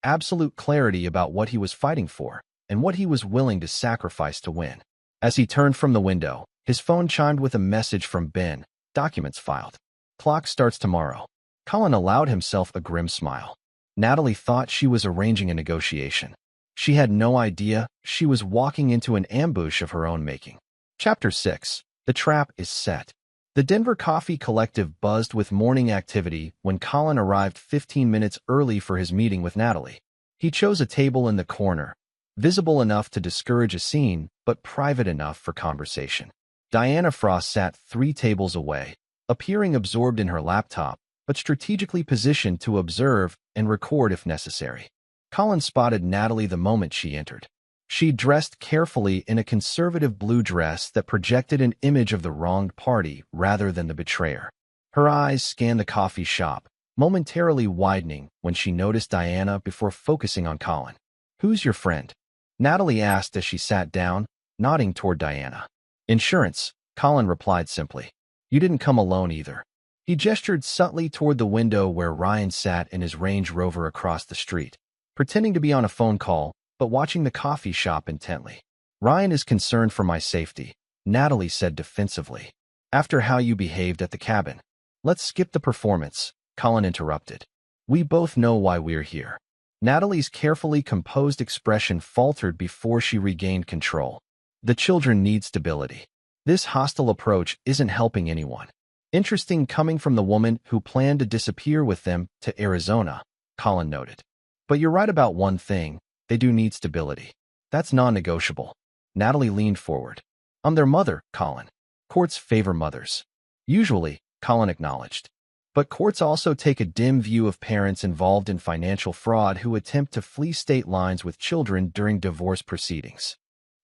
Absolute clarity about what he was fighting for and what he was willing to sacrifice to win. As he turned from the window, his phone chimed with a message from Ben. Documents filed. Clock starts tomorrow. Colin allowed himself a grim smile. Natalie thought she was arranging a negotiation. She had no idea she was walking into an ambush of her own making. Chapter 6. The trap is set. The Denver Coffee Collective buzzed with morning activity when Colin arrived 15 minutes early for his meeting with Natalie. He chose a table in the corner, visible enough to discourage a scene, but private enough for conversation. Diana Frost sat 3 tables away, appearing absorbed in her laptop, but strategically positioned to observe and record if necessary. Colin spotted Natalie the moment she entered. She dressed carefully in a conservative blue dress that projected an image of the wronged party rather than the betrayer. Her eyes scanned the coffee shop, momentarily widening when she noticed Diana before focusing on Colin. Who's your friend? Natalie asked as she sat down, nodding toward Diana. Insurance, Colin replied simply. You didn't come alone either. He gestured subtly toward the window where Ryan sat in his Range Rover across the street, pretending to be on a phone call, but watching the coffee shop intently. Ryan is concerned for my safety, Natalie said defensively. After how you behaved at the cabin. Let's skip the performance, Colin interrupted. We both know why we're here. Natalie's carefully composed expression faltered before she regained control. The children need stability. This hostile approach isn't helping anyone. Interesting coming from the woman who planned to disappear with them to Arizona, Colin noted. But you're right about one thing, they do need stability. That's non-negotiable. Natalie leaned forward. I'm their mother, Colin. Courts favor mothers. Usually, Colin acknowledged. But courts also take a dim view of parents involved in financial fraud who attempt to flee state lines with children during divorce proceedings.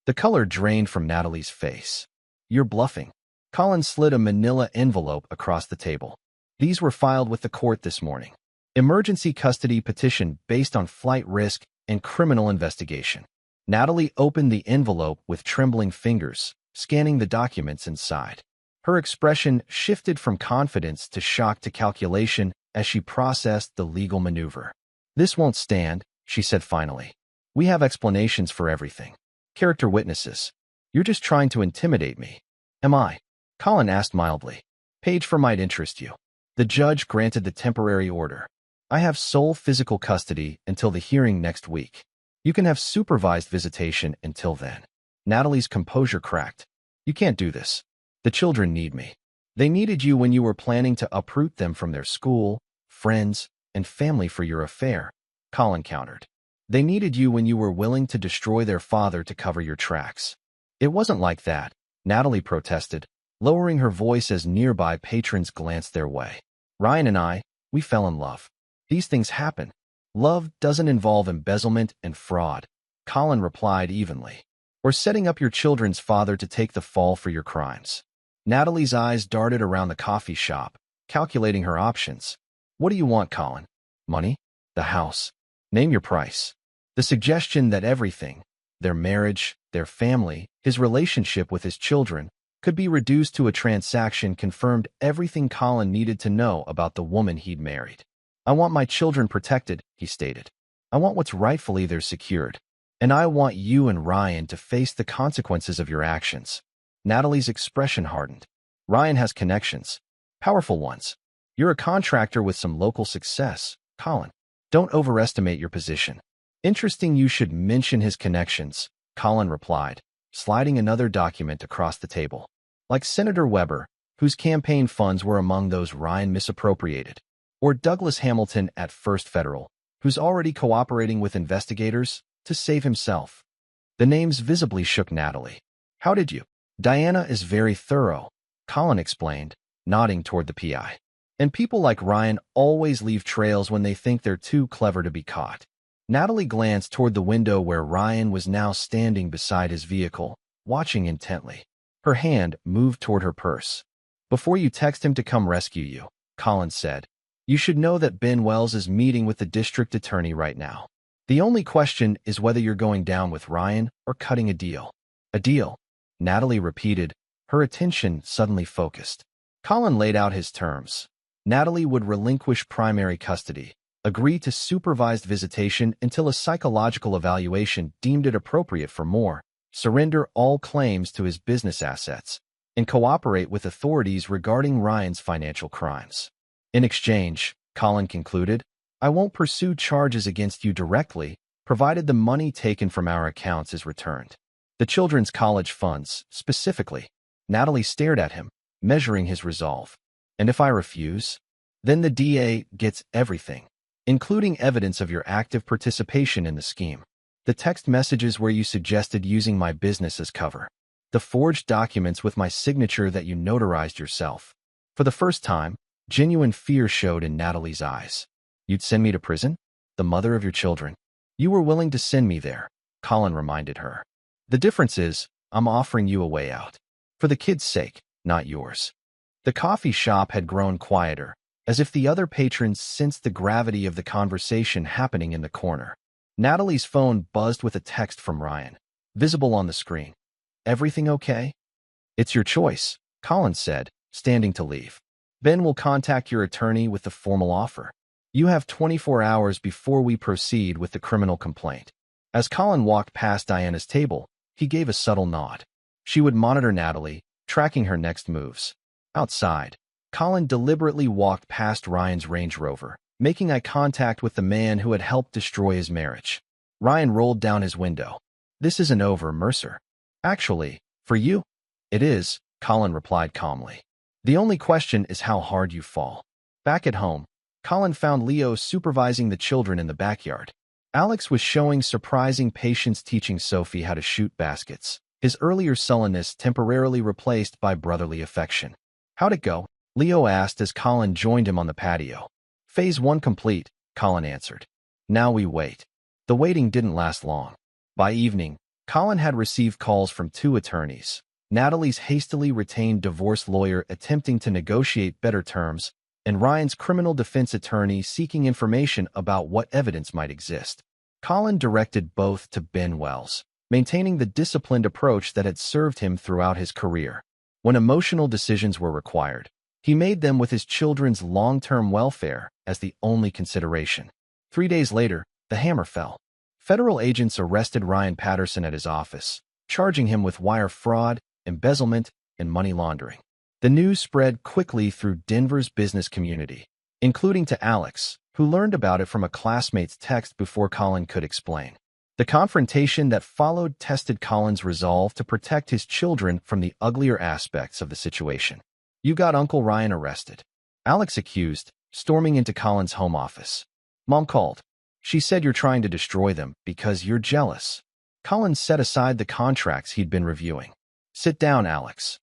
The color drained from Natalie's face. You're bluffing. Colin slid a manila envelope across the table. These were filed with the court this morning. Emergency custody petition based on flight risk and criminal investigation. Natalie opened the envelope with trembling fingers, scanning the documents inside. Her expression shifted from confidence to shock to calculation as she processed the legal maneuver. This won't stand, she said finally. We have explanations for everything. Character witnesses. You're just trying to intimidate me. Am I? Colin asked mildly. Page 4 might interest you. The judge granted the temporary order. I have sole physical custody until the hearing next week. You can have supervised visitation until then. Natalie's composure cracked. You can't do this. The children need me. They needed you when you were planning to uproot them from their school, friends, and family for your affair, Colin countered. They needed you when you were willing to destroy their father to cover your tracks. It wasn't like that, Natalie protested. lowering her voice as nearby patrons glanced their way. "Ryan and we fell in love. These things happen. Love doesn't involve embezzlement and fraud," Colin replied evenly. "Or setting up your children's father to take the fall for your crimes." Natalie's eyes darted around the coffee shop, calculating her options. "What do you want, Colin? Money? The house? Name your price." The suggestion that everything, their marriage, their family, his relationship with his children, could be reduced to a transaction confirmed everything Colin needed to know about the woman he'd married. "I want my children protected," he stated. "I want what's rightfully theirs secured. And I want you and Ryan to face the consequences of your actions." Natalie's expression hardened. "Ryan has connections. Powerful ones. You're a contractor with some local success, Colin. Don't overestimate your position." "Interesting you should mention his connections," Colin replied, sliding another document across the table. "Like Senator Weber, whose campaign funds were among those Ryan misappropriated. Or Douglas Hamilton at First Federal, who's already cooperating with investigators to save himself." The names visibly shook Natalie. "How did you?" "Diana is very thorough," Colin explained, nodding toward the PI. "And people like Ryan always leave trails when they think they're too clever to be caught." Natalie glanced toward the window where Ryan was now standing beside his vehicle, watching intently. Her hand moved toward her purse. "Before you text him to come rescue you," Colin said, "you should know that Ben Wells is meeting with the district attorney right now. The only question is whether you're going down with Ryan or cutting a deal." "A deal," Natalie repeated, her attention suddenly focused. Colin laid out his terms. Natalie would relinquish primary custody, agree to supervised visitation until a psychological evaluation deemed it appropriate for more, surrender all claims to his business assets, and cooperate with authorities regarding Ryan's financial crimes. "In exchange," Colin concluded, "I won't pursue charges against you directly, provided the money taken from our accounts is returned. The children's college funds, specifically." Natalie stared at him, measuring his resolve. "And if I refuse?" "Then the DA gets everything, including evidence of your active participation in the scheme. The text messages where you suggested using my business as cover. The forged documents with my signature that you notarized yourself." For the first time, genuine fear showed in Natalie's eyes. "You'd send me to prison? The mother of your children?" "You were willing to send me there," Colin reminded her. "The difference is, I'm offering you a way out. For the kids' sake, not yours." The coffee shop had grown quieter, as if the other patrons sensed the gravity of the conversation happening in the corner. Natalie's phone buzzed with a text from Ryan, visible on the screen. "Everything okay?" "It's your choice," Colin said, standing to leave. "Ben will contact your attorney with the formal offer. You have 24 hours before we proceed with the criminal complaint." As Colin walked past Diana's table, he gave a subtle nod. She would monitor Natalie, tracking her next moves. Outside, Colin deliberately walked past Ryan's Range Rover, making eye contact with the man who had helped destroy his marriage. Ryan rolled down his window. "This isn't over, Mercer." "Actually, for you, it is," Colin replied calmly. "The only question is how hard you fall." Back at home, Colin found Leo supervising the children in the backyard. Alex was showing surprising patience teaching Sophie how to shoot baskets, his earlier sullenness temporarily replaced by brotherly affection. "How'd it go?" Leo asked as Colin joined him on the patio. "Phase 1 complete," Colin answered. "Now we wait." The waiting didn't last long. By evening, Colin had received calls from 2 attorneys. Natalie's hastily retained divorce lawyer attempting to negotiate better terms, and Ryan's criminal defense attorney seeking information about what evidence might exist. Colin directed both to Ben Wells, maintaining the disciplined approach that had served him throughout his career. When emotional decisions were required, he made them with his children's long-term welfare as the only consideration. 3 days later, the hammer fell. Federal agents arrested Ryan Patterson at his office, charging him with wire fraud, embezzlement, and money laundering. The news spread quickly through Denver's business community, including to Alex, who learned about it from a classmate's text before Colin could explain. The confrontation that followed tested Colin's resolve to protect his children from the uglier aspects of the situation. "You got Uncle Ryan arrested," Alex accused, storming into Colin's home office. "Mom called. She said you're trying to destroy them because you're jealous." Colin set aside the contracts he'd been reviewing. "Sit down, Alex."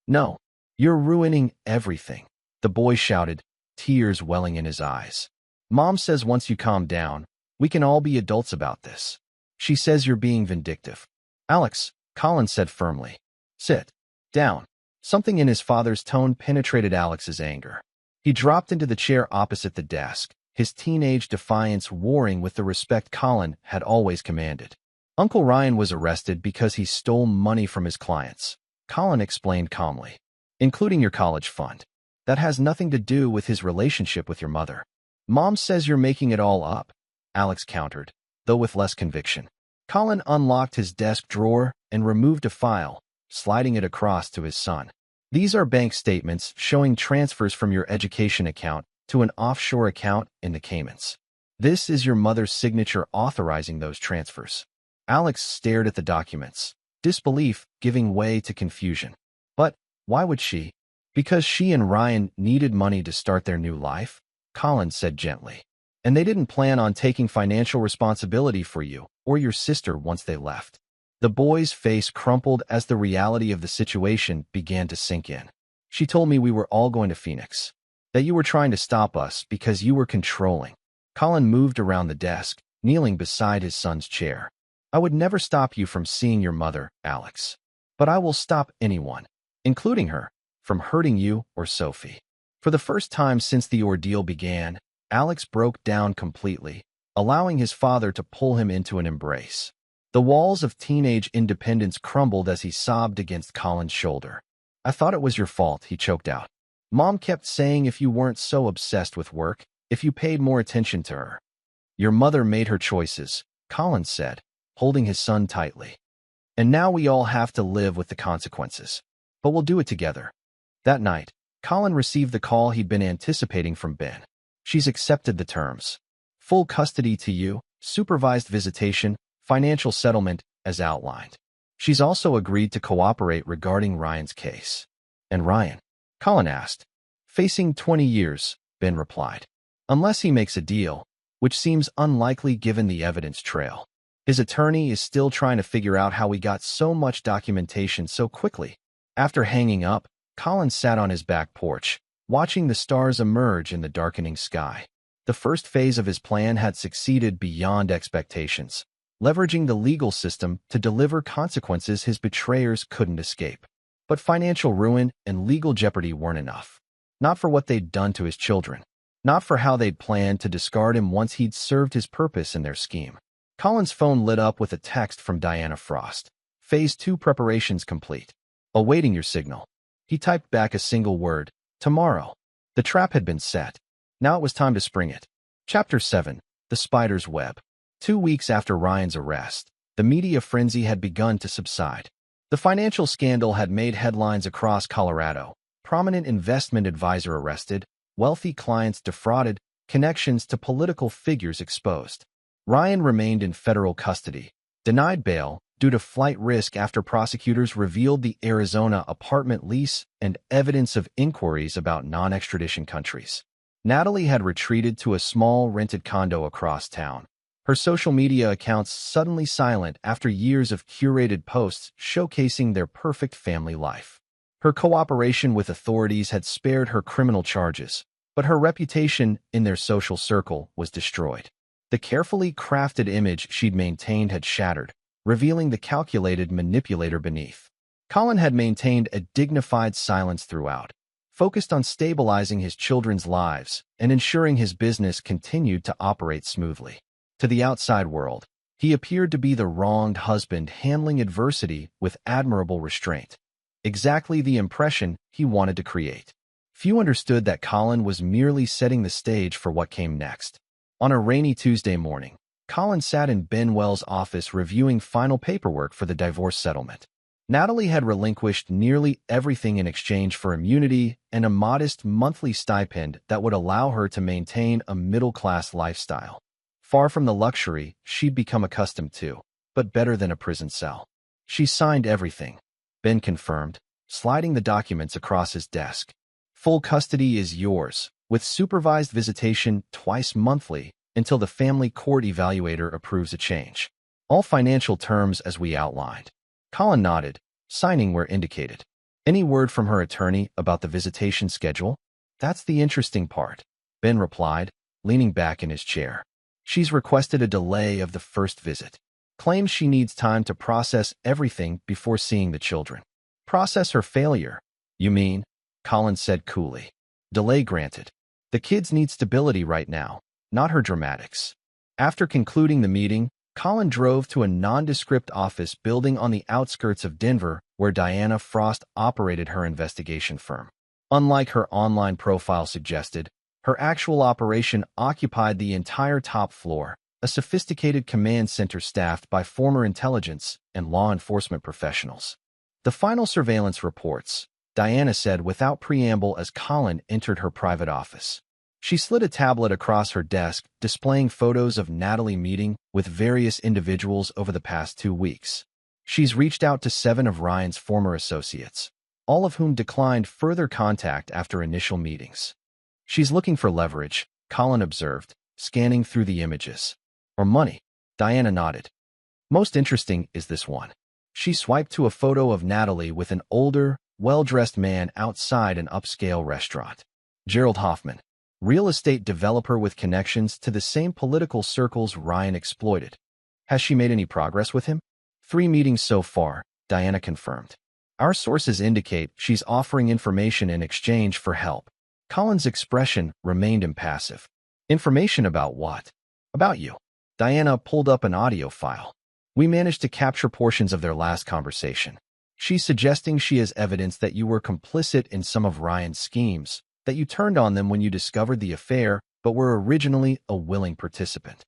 "No." You're ruining everything, the boy shouted, tears welling in his eyes. Mom says once you calm down, we can all be adults about this. She says you're being vindictive. Alex, Colin said firmly. Sit down. Something in his father's tone penetrated Alex's anger. He dropped into the chair opposite the desk, his teenage defiance warring with the respect Colin had always commanded. Uncle Ryan was arrested because he stole money from his clients, Colin explained calmly, including your college fund. That has nothing to do with his relationship with your mother. Mom says you're making it all up, Alex countered, though with less conviction. Colin unlocked his desk drawer and removed a file, sliding it across to his son. These are bank statements showing transfers from your education account to an offshore account in the Caymans. This is your mother's signature authorizing those transfers. Alex stared at the documents, disbelief giving way to confusion. But why would she? Because she and Ryan needed money to start their new life, Colin said gently. And they didn't plan on taking financial responsibility for you or your sister once they left. The boy's face crumpled as the reality of the situation began to sink in. She told me we were all going to Phoenix, that you were trying to stop us because you were controlling. Colin moved around the desk, kneeling beside his son's chair. I would never stop you from seeing your mother, Alex. But I will stop anyone, including her, from hurting you or Sophie. For the first time since the ordeal began, Alex broke down completely, allowing his father to pull him into an embrace. The walls of teenage independence crumbled as he sobbed against Colin's shoulder. I thought it was your fault, he choked out. Mom kept saying if you weren't so obsessed with work, if you paid more attention to her. Your mother made her choices, Colin said, holding his son tightly. And now we all have to live with the consequences. But we'll do it together. That night, Colin received the call he'd been anticipating from Ben. She's accepted the terms. Full custody to you, supervised visitation, financial settlement, as outlined. She's also agreed to cooperate regarding Ryan's case. And Ryan? Colin asked. Facing 20 years, Ben replied. Unless he makes a deal, which seems unlikely given the evidence trail. His attorney is still trying to figure out how we got so much documentation so quickly. After hanging up, Colin sat on his back porch, watching the stars emerge in the darkening sky. The first phase of his plan had succeeded beyond expectations, leveraging the legal system to deliver consequences his betrayers couldn't escape. But financial ruin and legal jeopardy weren't enough. Not for what they'd done to his children. Not for how they'd planned to discard him once he'd served his purpose in their scheme. Colin's phone lit up with a text from Diana Frost. Phase 2 preparations complete. Awaiting your signal. He typed back a single word. Tomorrow. The trap had been set. Now it was time to spring it. Chapter 7. The Spider's Web. 2 weeks after Ryan's arrest, the media frenzy had begun to subside. The financial scandal had made headlines across Colorado. Prominent investment advisor arrested, wealthy clients defrauded, connections to political figures exposed. Ryan remained in federal custody, denied bail due to flight risk after prosecutors revealed the Arizona apartment lease and evidence of inquiries about non-extradition countries. Natalie had retreated to a small rented condo across town. Her social media accounts suddenly silent after years of curated posts showcasing their perfect family life. Her cooperation with authorities had spared her criminal charges, but her reputation in their social circle was destroyed. The carefully crafted image she'd maintained had shattered, revealing the calculated manipulator beneath. Colin had maintained a dignified silence throughout, focused on stabilizing his children's lives and ensuring his business continued to operate smoothly. To the outside world, he appeared to be the wronged husband handling adversity with admirable restraint. Exactly the impression he wanted to create. Few understood that Colin was merely setting the stage for what came next. On a rainy Tuesday morning, Colin sat in Ben Wells' office reviewing final paperwork for the divorce settlement. Natalie had relinquished nearly everything in exchange for immunity and a modest monthly stipend that would allow her to maintain a middle-class lifestyle. Far from the luxury she'd become accustomed to, but better than a prison cell. She signed everything, Ben confirmed, sliding the documents across his desk. Full custody is yours, with supervised visitation twice monthly until the family court evaluator approves a change. All financial terms as we outlined. Colin nodded, signing where indicated. Any word from her attorney about the visitation schedule? That's the interesting part, Ben replied, leaning back in his chair. She's requested a delay of the first visit. Claims she needs time to process everything before seeing the children. Process her failure, you mean? Colin said coolly. Delay granted. The kids need stability right now, not her dramatics. After concluding the meeting, Colin drove to a nondescript office building on the outskirts of Denver where Diana Frost operated her investigation firm. Unlike her online profile suggested, her actual operation occupied the entire top floor, a sophisticated command center staffed by former intelligence and law enforcement professionals. The final surveillance reports, Diana said without preamble as Colin entered her private office. She slid a tablet across her desk, displaying photos of Natalie meeting with various individuals over the past 2 weeks. She's reached out to 7 of Ryan's former associates, all of whom declined further contact after initial meetings. She's looking for leverage, Colin observed, scanning through the images. Or money, Diana nodded. Most interesting is this one. She swiped to a photo of Natalie with an older, well-dressed man outside an upscale restaurant. Gerald Hoffman, real estate developer with connections to the same political circles Ryan exploited. Has she made any progress with him? 3 meetings so far, Diana confirmed. Our sources indicate she's offering information in exchange for help. Colin's expression remained impassive. Information about what? About you. Diana pulled up an audio file. We managed to capture portions of their last conversation. She's suggesting she has evidence that you were complicit in some of Ryan's schemes, that you turned on them when you discovered the affair, but were originally a willing participant.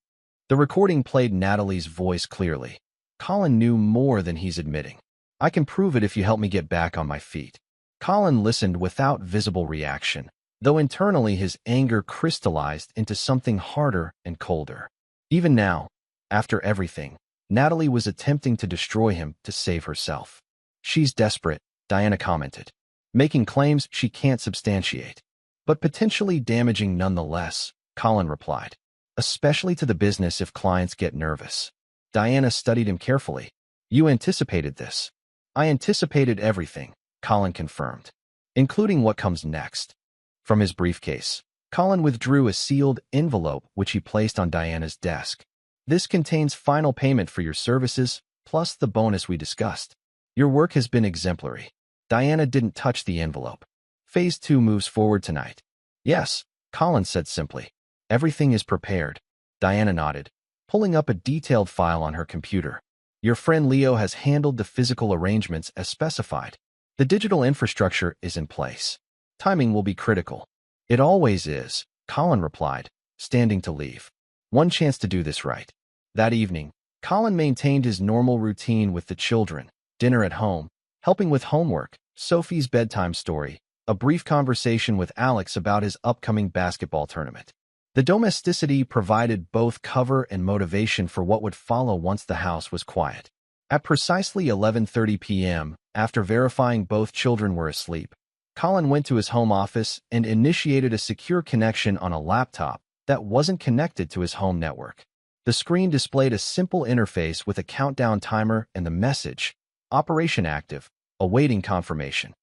The recording played Natalie's voice clearly. Colin knew more than he's admitting. I can prove it if you help me get back on my feet. Colin listened without visible reaction, though internally his anger crystallized into something harder and colder. Even now, after everything, Natalie was attempting to destroy him to save herself. She's desperate, Diana commented, making claims she can't substantiate. But potentially damaging nonetheless, Colin replied, especially to the business if clients get nervous. Diana studied him carefully. You anticipated this. I anticipated everything, Colin confirmed, including what comes next. From his briefcase, Colin withdrew a sealed envelope which he placed on Diana's desk. This contains final payment for your services, plus the bonus we discussed. Your work has been exemplary. Diana didn't touch the envelope. Phase 2 moves forward tonight. Yes, Colin said simply. Everything is prepared. Diana nodded, pulling up a detailed file on her computer. Your friend Leo has handled the physical arrangements as specified. The digital infrastructure is in place. Timing will be critical. It always is, Colin replied, standing to leave. One chance to do this right. That evening, Colin maintained his normal routine with the children, dinner at home, helping with homework, Sophie's bedtime story, a brief conversation with Alex about his upcoming basketball tournament. The domesticity provided both cover and motivation for what would follow once the house was quiet. At precisely 11:30 p.m., after verifying both children were asleep, Colin went to his home office and initiated a secure connection on a laptop that wasn't connected to his home network. The screen displayed a simple interface with a countdown timer and the message, Operation Active, awaiting confirmation.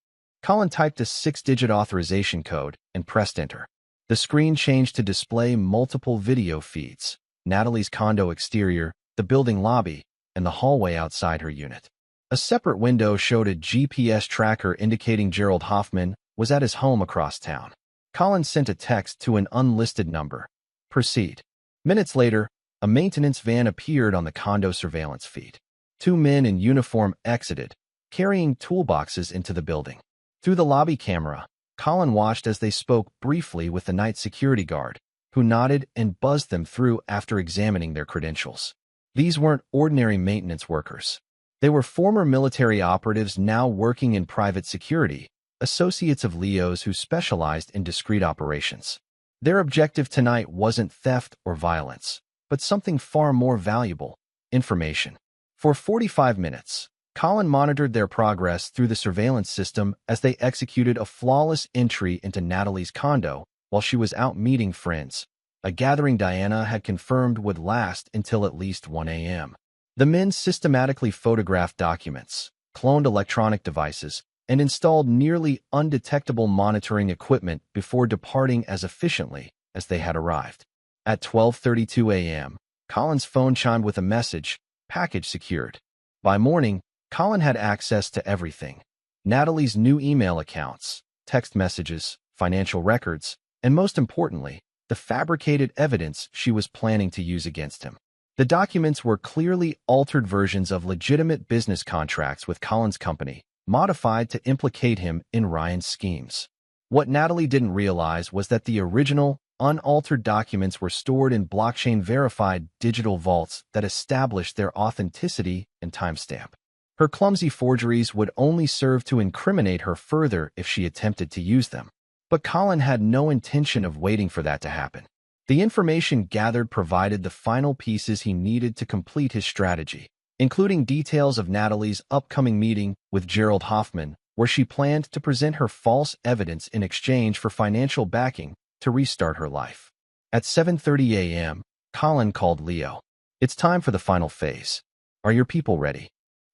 Colin typed a 6-digit authorization code and pressed enter. The screen changed to display multiple video feeds, Natalie's condo exterior, the building lobby, and the hallway outside her unit. A separate window showed a GPS tracker indicating Gerald Hoffman was at his home across town. Colin sent a text to an unlisted number. Proceed. Minutes later, a maintenance van appeared on the condo surveillance feed. 2 men in uniform exited, carrying toolboxes into the building. Through the lobby camera, Colin watched as they spoke briefly with the night security guard, who nodded and buzzed them through after examining their credentials. These weren't ordinary maintenance workers. They were former military operatives now working in private security, associates of Leo's who specialized in discreet operations. Their objective tonight wasn't theft or violence, but something far more valuable, information. For 45 minutes, Colin monitored their progress through the surveillance system as they executed a flawless entry into Natalie's condo while she was out meeting friends, a gathering Diana had confirmed would last until at least 1 a.m. The men systematically photographed documents, cloned electronic devices, and installed nearly undetectable monitoring equipment before departing as efficiently as they had arrived. At 12:32 a.m., Colin's phone chimed with a message, "Package secured." By morning, Colin had access to everything: Natalie's new email accounts, text messages, financial records, and most importantly, the fabricated evidence she was planning to use against him. The documents were clearly altered versions of legitimate business contracts with Colin's company, modified to implicate him in Ryan's schemes. What Natalie didn't realize was that the original, unaltered documents were stored in blockchain-verified digital vaults that established their authenticity and timestamp. Her clumsy forgeries would only serve to incriminate her further if she attempted to use them. But Colin had no intention of waiting for that to happen. The information gathered provided the final pieces he needed to complete his strategy, including details of Natalie's upcoming meeting with Gerald Hoffman, where she planned to present her false evidence in exchange for financial backing to restart her life. At 7:30 a.m., Colin called Leo. "It's time for the final phase. Are your people ready?"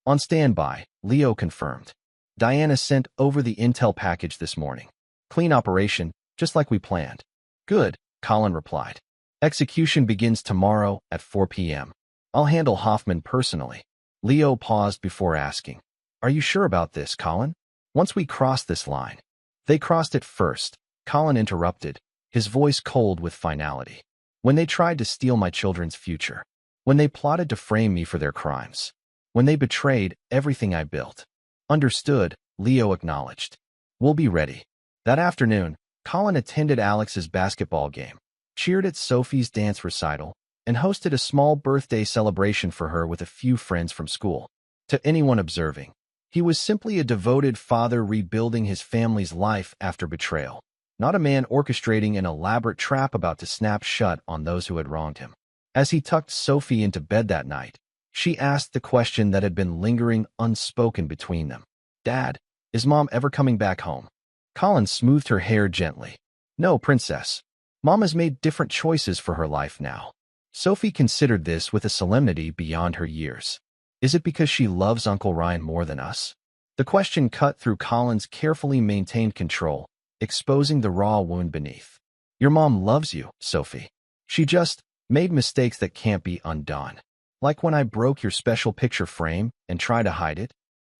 "On standby," Leo confirmed. "Diana sent over the intel package this morning. Clean operation, just like we planned." "Good," Colin replied. "Execution begins tomorrow at 4 p.m. I'll handle Hoffman personally." Leo paused before asking, "Are you sure about this, Colin? Once we cross this line." "They crossed it first," Colin interrupted, his voice cold with finality. "When they tried to steal my children's future. When they plotted to frame me for their crimes. When they betrayed everything I built." "Understood," Leo acknowledged. "We'll be ready." That afternoon, Colin attended Alex's basketball game, cheered at Sophie's dance recital, and hosted a small birthday celebration for her with a few friends from school. To anyone observing, he was simply a devoted father rebuilding his family's life after betrayal, not a man orchestrating an elaborate trap about to snap shut on those who had wronged him. As he tucked Sophie into bed that night, she asked the question that had been lingering unspoken between them. "Dad, is Mom ever coming back home?" Colin smoothed her hair gently. "No, Princess. Mom has made different choices for her life now." Sophie considered this with a solemnity beyond her years. "Is it because she loves Uncle Ryan more than us?" The question cut through Colin's carefully maintained control, exposing the raw wound beneath. "Your mom loves you, Sophie. She just made mistakes that can't be undone. Like when I broke your special picture frame and tried to hide it."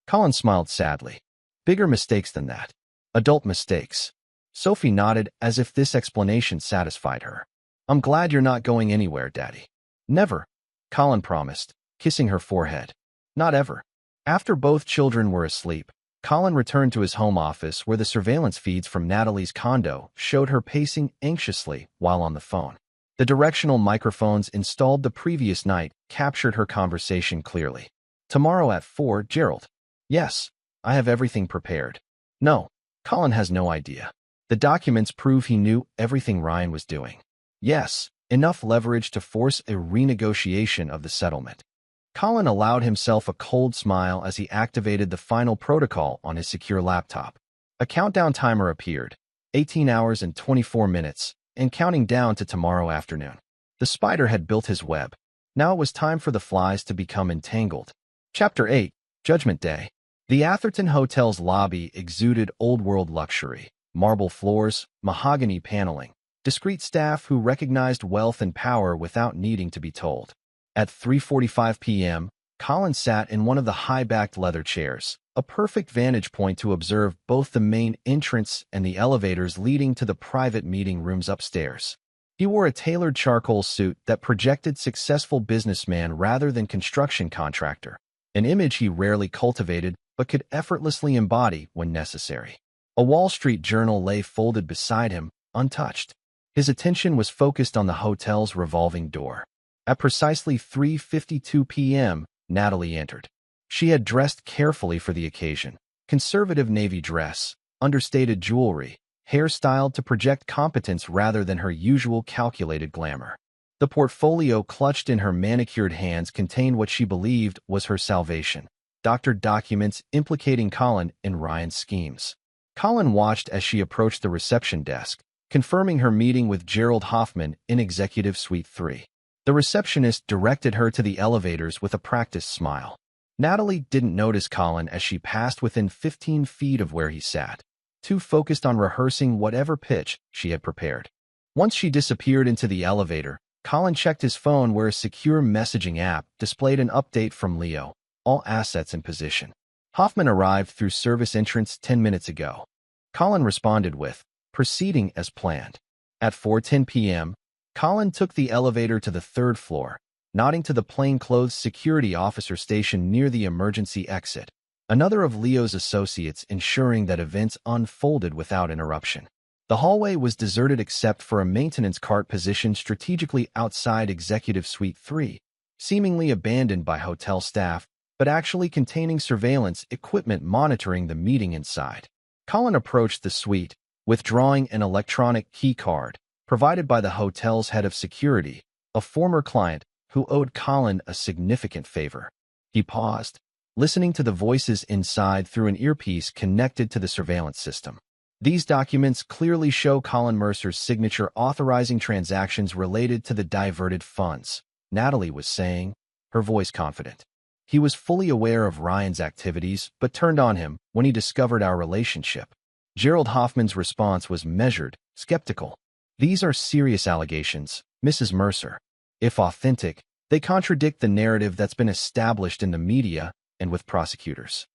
Colin smiled sadly. "Bigger mistakes than that. Adult mistakes." Sophie nodded as if this explanation satisfied her. "I'm glad you're not going anywhere, Daddy." "Never," Colin promised, kissing her forehead. "Not ever." After both children were asleep, Colin returned to his home office where the surveillance feeds from Natalie's condo showed her pacing anxiously while on the phone. The directional microphones installed the previous night captured her conversation clearly. "Tomorrow at 4, Gerald." "Yes, I have everything prepared." "No, Colin has no idea. The documents prove he knew everything Ryan was doing." "Yes, enough leverage to force a renegotiation of the settlement." Colin allowed himself a cold smile as he activated the final protocol on his secure laptop. A countdown timer appeared, 18 hours and 24 minutes, and counting down to tomorrow afternoon. The spider had built his web. Now it was time for the flies to become entangled. Chapter 8, Judgment Day. The Atherton Hotel's lobby exuded old-world luxury: marble floors, mahogany paneling, discreet staff who recognized wealth and power without needing to be told. At 3:45 p.m., Colin sat in one of the high-backed leather chairs, a perfect vantage point to observe both the main entrance and the elevators leading to the private meeting rooms upstairs. He wore a tailored charcoal suit that projected successful businessman rather than construction contractor, an image he rarely cultivated but could effortlessly embody when necessary. A Wall Street Journal lay folded beside him, untouched. His attention was focused on the hotel's revolving door. At precisely 3:52 p.m., Natalie entered. She had dressed carefully for the occasion: conservative navy dress, understated jewelry, hairstyled to project competence rather than her usual calculated glamour. The portfolio clutched in her manicured hands contained what she believed was her salvation: doctored documents implicating Colin in Ryan's schemes. Colin watched as she approached the reception desk, confirming her meeting with Gerald Hoffman in Executive Suite 3. The receptionist directed her to the elevators with a practiced smile. Natalie didn't notice Colin as she passed within 15 feet of where he sat, too focused on rehearsing whatever pitch she had prepared. Once she disappeared into the elevator, Colin checked his phone where a secure messaging app displayed an update from Leo, all assets in position. Hoffman arrived through service entrance 10 minutes ago. Colin responded with, proceeding as planned. At 4:10 p.m., Colin took the elevator to the third floor, nodding to the plainclothes security officer stationed near the emergency exit, another of Leo's associates ensuring that events unfolded without interruption. The hallway was deserted except for a maintenance cart positioned strategically outside Executive Suite 3, seemingly abandoned by hotel staff, but actually containing surveillance equipment monitoring the meeting inside. Colin approached the suite, withdrawing an electronic key card, provided by the hotel's head of security, a former client who owed Colin a significant favor. He paused, listening to the voices inside through an earpiece connected to the surveillance system. These documents clearly show Colin Mercer's signature authorizing transactions related to the diverted funds, Natalie was saying, her voice confident. He was fully aware of Ryan's activities, but turned on him when he discovered our relationship. Gerald Hoffman's response was measured, skeptical. These are serious allegations, Mrs. Mercer. If authentic, they contradict the narrative that's been established in the media and with prosecutors.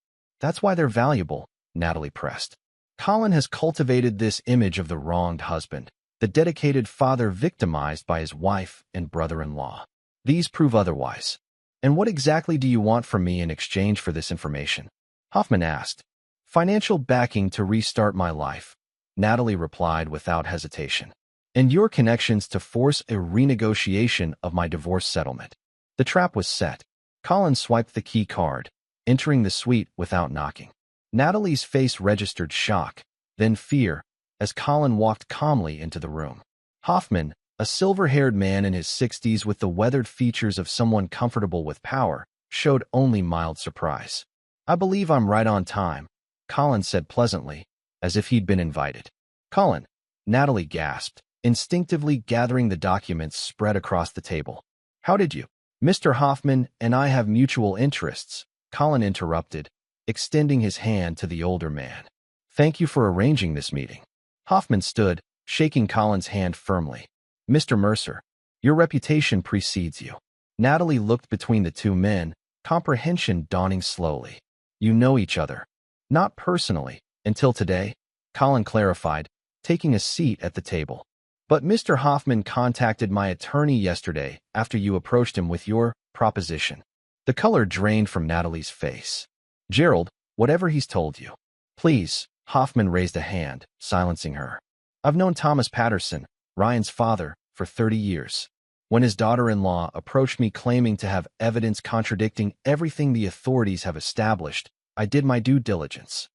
That's why they're valuable, Natalie pressed. Colin has cultivated this image of the wronged husband, the dedicated father victimized by his wife and brother-in-law. These prove otherwise. And what exactly do you want from me in exchange for this information? Hoffman asked. Financial backing to restart my life, Natalie replied without hesitation. And your connections to force a renegotiation of my divorce settlement. The trap was set. Colin swiped the key card, entering the suite without knocking. Natalie's face registered shock, then fear, as Colin walked calmly into the room. Hoffman, a silver-haired man in his 60s with the weathered features of someone comfortable with power, showed only mild surprise. I believe I'm right on time, Colin said pleasantly, as if he'd been invited. Colin, Natalie gasped, instinctively gathering the documents spread across the table. How did you? Mr. Hoffman and I have mutual interests, Colin interrupted, extending his hand to the older man. Thank you for arranging this meeting. Hoffman stood, shaking Colin's hand firmly. Mr. Mercer, your reputation precedes you. Natalie looked between the two men, comprehension dawning slowly. You know each other. Not personally, until today, Colin clarified, taking a seat at the table. But Mr. Hoffman contacted my attorney yesterday after you approached him with your proposition. The color drained from Natalie's face. Gerald, whatever he's told you. Please, Hoffman raised a hand, silencing her. I've known Thomas Patterson, Ryan's father, for 30 years. When his daughter-in-law approached me claiming to have evidence contradicting everything the authorities have established, I did my due diligence.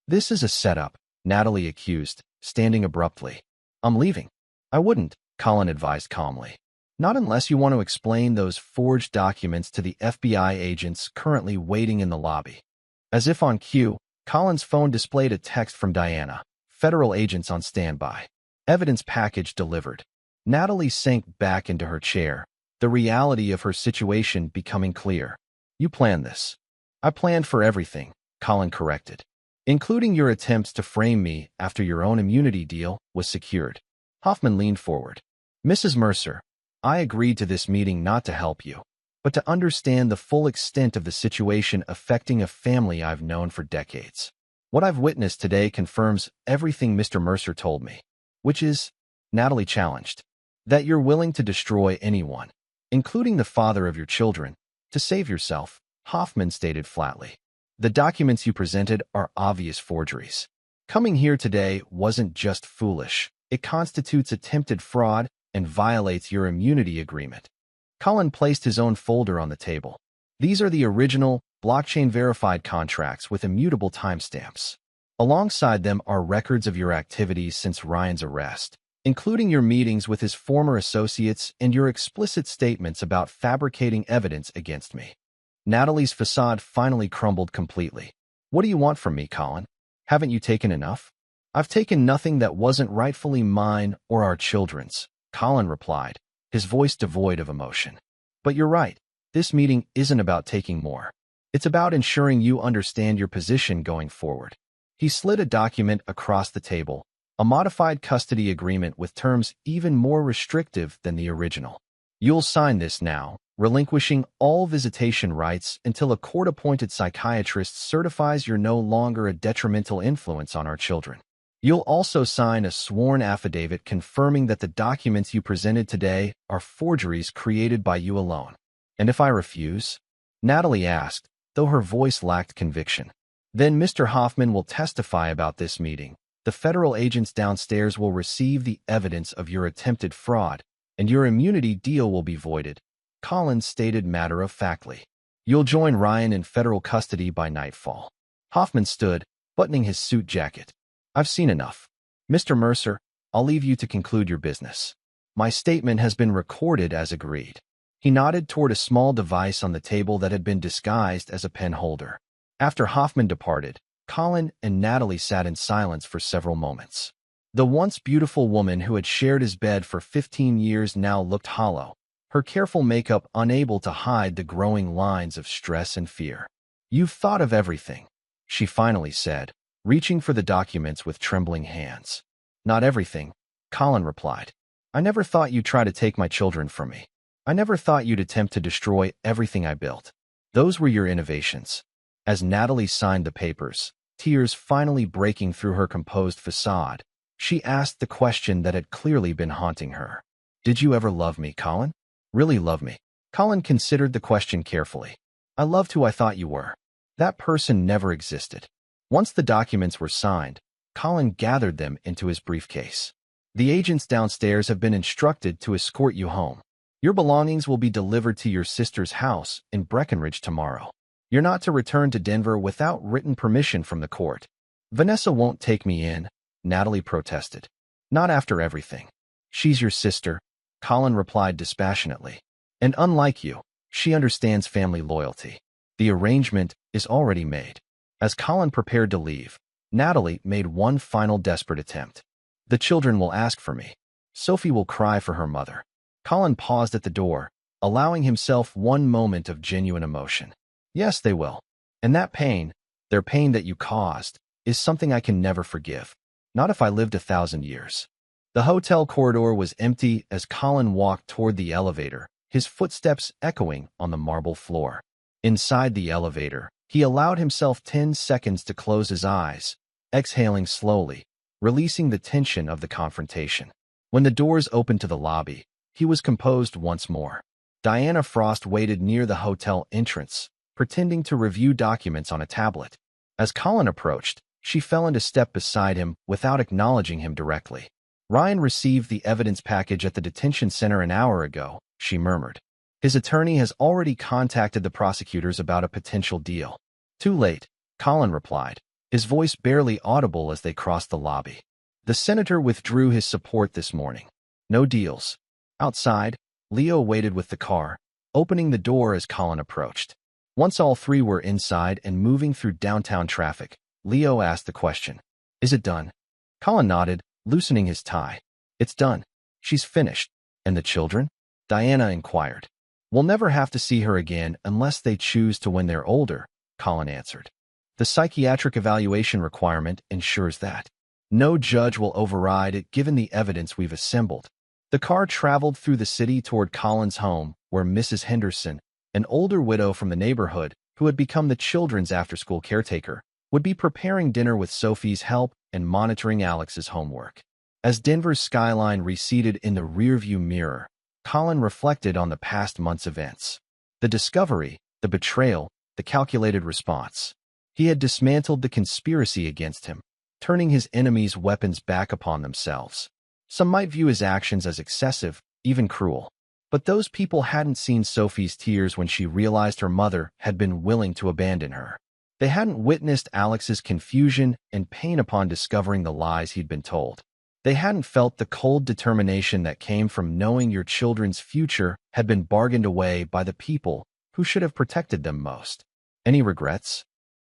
This is a setup, Natalie accused, standing abruptly. I'm leaving. I wouldn't, Colin advised calmly. Not unless you want to explain those forged documents to the FBI agents currently waiting in the lobby. As if on cue, Colin's phone displayed a text from Diana, federal agents on standby. Evidence package delivered. Natalie sank back into her chair, the reality of her situation becoming clear. You planned this. I planned for everything, Colin corrected, including your attempts to frame me after your own immunity deal was secured. Hoffman leaned forward. Mrs. Mercer, I agreed to this meeting not to help you, but to understand the full extent of the situation affecting a family I've known for decades. What I've witnessed today confirms everything Mr. Mercer told me, which is, Natalie challenged, that you're willing to destroy anyone, including the father of your children, to save yourself, Hoffman stated flatly. The documents you presented are obvious forgeries. Coming here today wasn't just foolish. It constitutes attempted fraud and violates your immunity agreement. Colin placed his own folder on the table. These are the original, blockchain-verified contracts with immutable timestamps. Alongside them are records of your activities since Ryan's arrest, including your meetings with his former associates and your explicit statements about fabricating evidence against me. Natalie's facade finally crumbled completely. What do you want from me, Colin? Haven't you taken enough? I've taken nothing that wasn't rightfully mine or our children's, Colin replied, his voice devoid of emotion. But you're right. This meeting isn't about taking more. It's about ensuring you understand your position going forward. He slid a document across the table, a modified custody agreement with terms even more restrictive than the original. You'll sign this now, relinquishing all visitation rights until a court-appointed psychiatrist certifies you're no longer a detrimental influence on our children. You'll also sign a sworn affidavit confirming that the documents you presented today are forgeries created by you alone. And if I refuse? Natalie asked, though her voice lacked conviction. Then Mr. Hoffman will testify about this meeting. The federal agents downstairs will receive the evidence of your attempted fraud, and your immunity deal will be voided, Collins stated matter-of-factly. You'll join Ryan in federal custody by nightfall. Hoffman stood, buttoning his suit jacket. I've seen enough. Mr. Mercer, I'll leave you to conclude your business. My statement has been recorded as agreed. He nodded toward a small device on the table that had been disguised as a pen holder. After Hoffman departed, Colin and Natalie sat in silence for several moments. The once beautiful woman who had shared his bed for 15 years now looked hollow, her careful makeup unable to hide the growing lines of stress and fear. You've thought of everything, she finally said, reaching for the documents with trembling hands. Not everything, Colin replied. I never thought you'd try to take my children from me. I never thought you'd attempt to destroy everything I built. Those were your innovations. As Natalie signed the papers, tears finally breaking through her composed facade, she asked the question that had clearly been haunting her. Did you ever love me, Colin? Really love me? Colin considered the question carefully. I loved who I thought you were. That person never existed. Once the documents were signed, Colin gathered them into his briefcase. The agents downstairs have been instructed to escort you home. Your belongings will be delivered to your sister's house in Breckenridge tomorrow. You're not to return to Denver without written permission from the court. Vanessa won't take me in, Natalie protested. Not after everything. She's your sister, Colin replied dispassionately. And unlike you, she understands family loyalty. The arrangement is already made. As Colin prepared to leave, Natalie made one final desperate attempt. The children will ask for me. Sophie will cry for her mother. Colin paused at the door, allowing himself one moment of genuine emotion. Yes, they will. And that pain, their pain that you caused, is something I can never forgive. Not if I lived 1,000 years. The hotel corridor was empty as Colin walked toward the elevator, his footsteps echoing on the marble floor. Inside the elevator, he allowed himself 10 seconds to close his eyes, exhaling slowly, releasing the tension of the confrontation. When the doors opened to the lobby, he was composed once more. Diana Frost waited near the hotel entrance, pretending to review documents on a tablet. As Colin approached, she fell into step beside him without acknowledging him directly. Ryan received the evidence package at the detention center an hour ago, she murmured. His attorney has already contacted the prosecutors about a potential deal. Too late, Colin replied, his voice barely audible as they crossed the lobby. The senator withdrew his support this morning. No deals. Outside, Leo waited with the car, opening the door as Colin approached. Once all three were inside and moving through downtown traffic, Leo asked the question. Is it done? Colin nodded, loosening his tie. It's done. She's finished. And the children? Diana inquired. We'll never have to see her again unless they choose to when they're older, Colin answered. The psychiatric evaluation requirement ensures that. No judge will override it given the evidence we've assembled. The car traveled through the city toward Colin's home, where Mrs. Henderson, an older widow from the neighborhood who had become the children's after-school caretaker, would be preparing dinner with Sophie's help and monitoring Alex's homework. As Denver's skyline receded in the rearview mirror, Colin reflected on the past month's events. The discovery, the betrayal, the calculated response. He had dismantled the conspiracy against him, turning his enemies' weapons back upon themselves. Some might view his actions as excessive, even cruel. But those people hadn't seen Sophie's tears when she realized her mother had been willing to abandon her. They hadn't witnessed Alex's confusion and pain upon discovering the lies he'd been told. They hadn't felt the cold determination that came from knowing your children's future had been bargained away by the people who should have protected them most. Any regrets?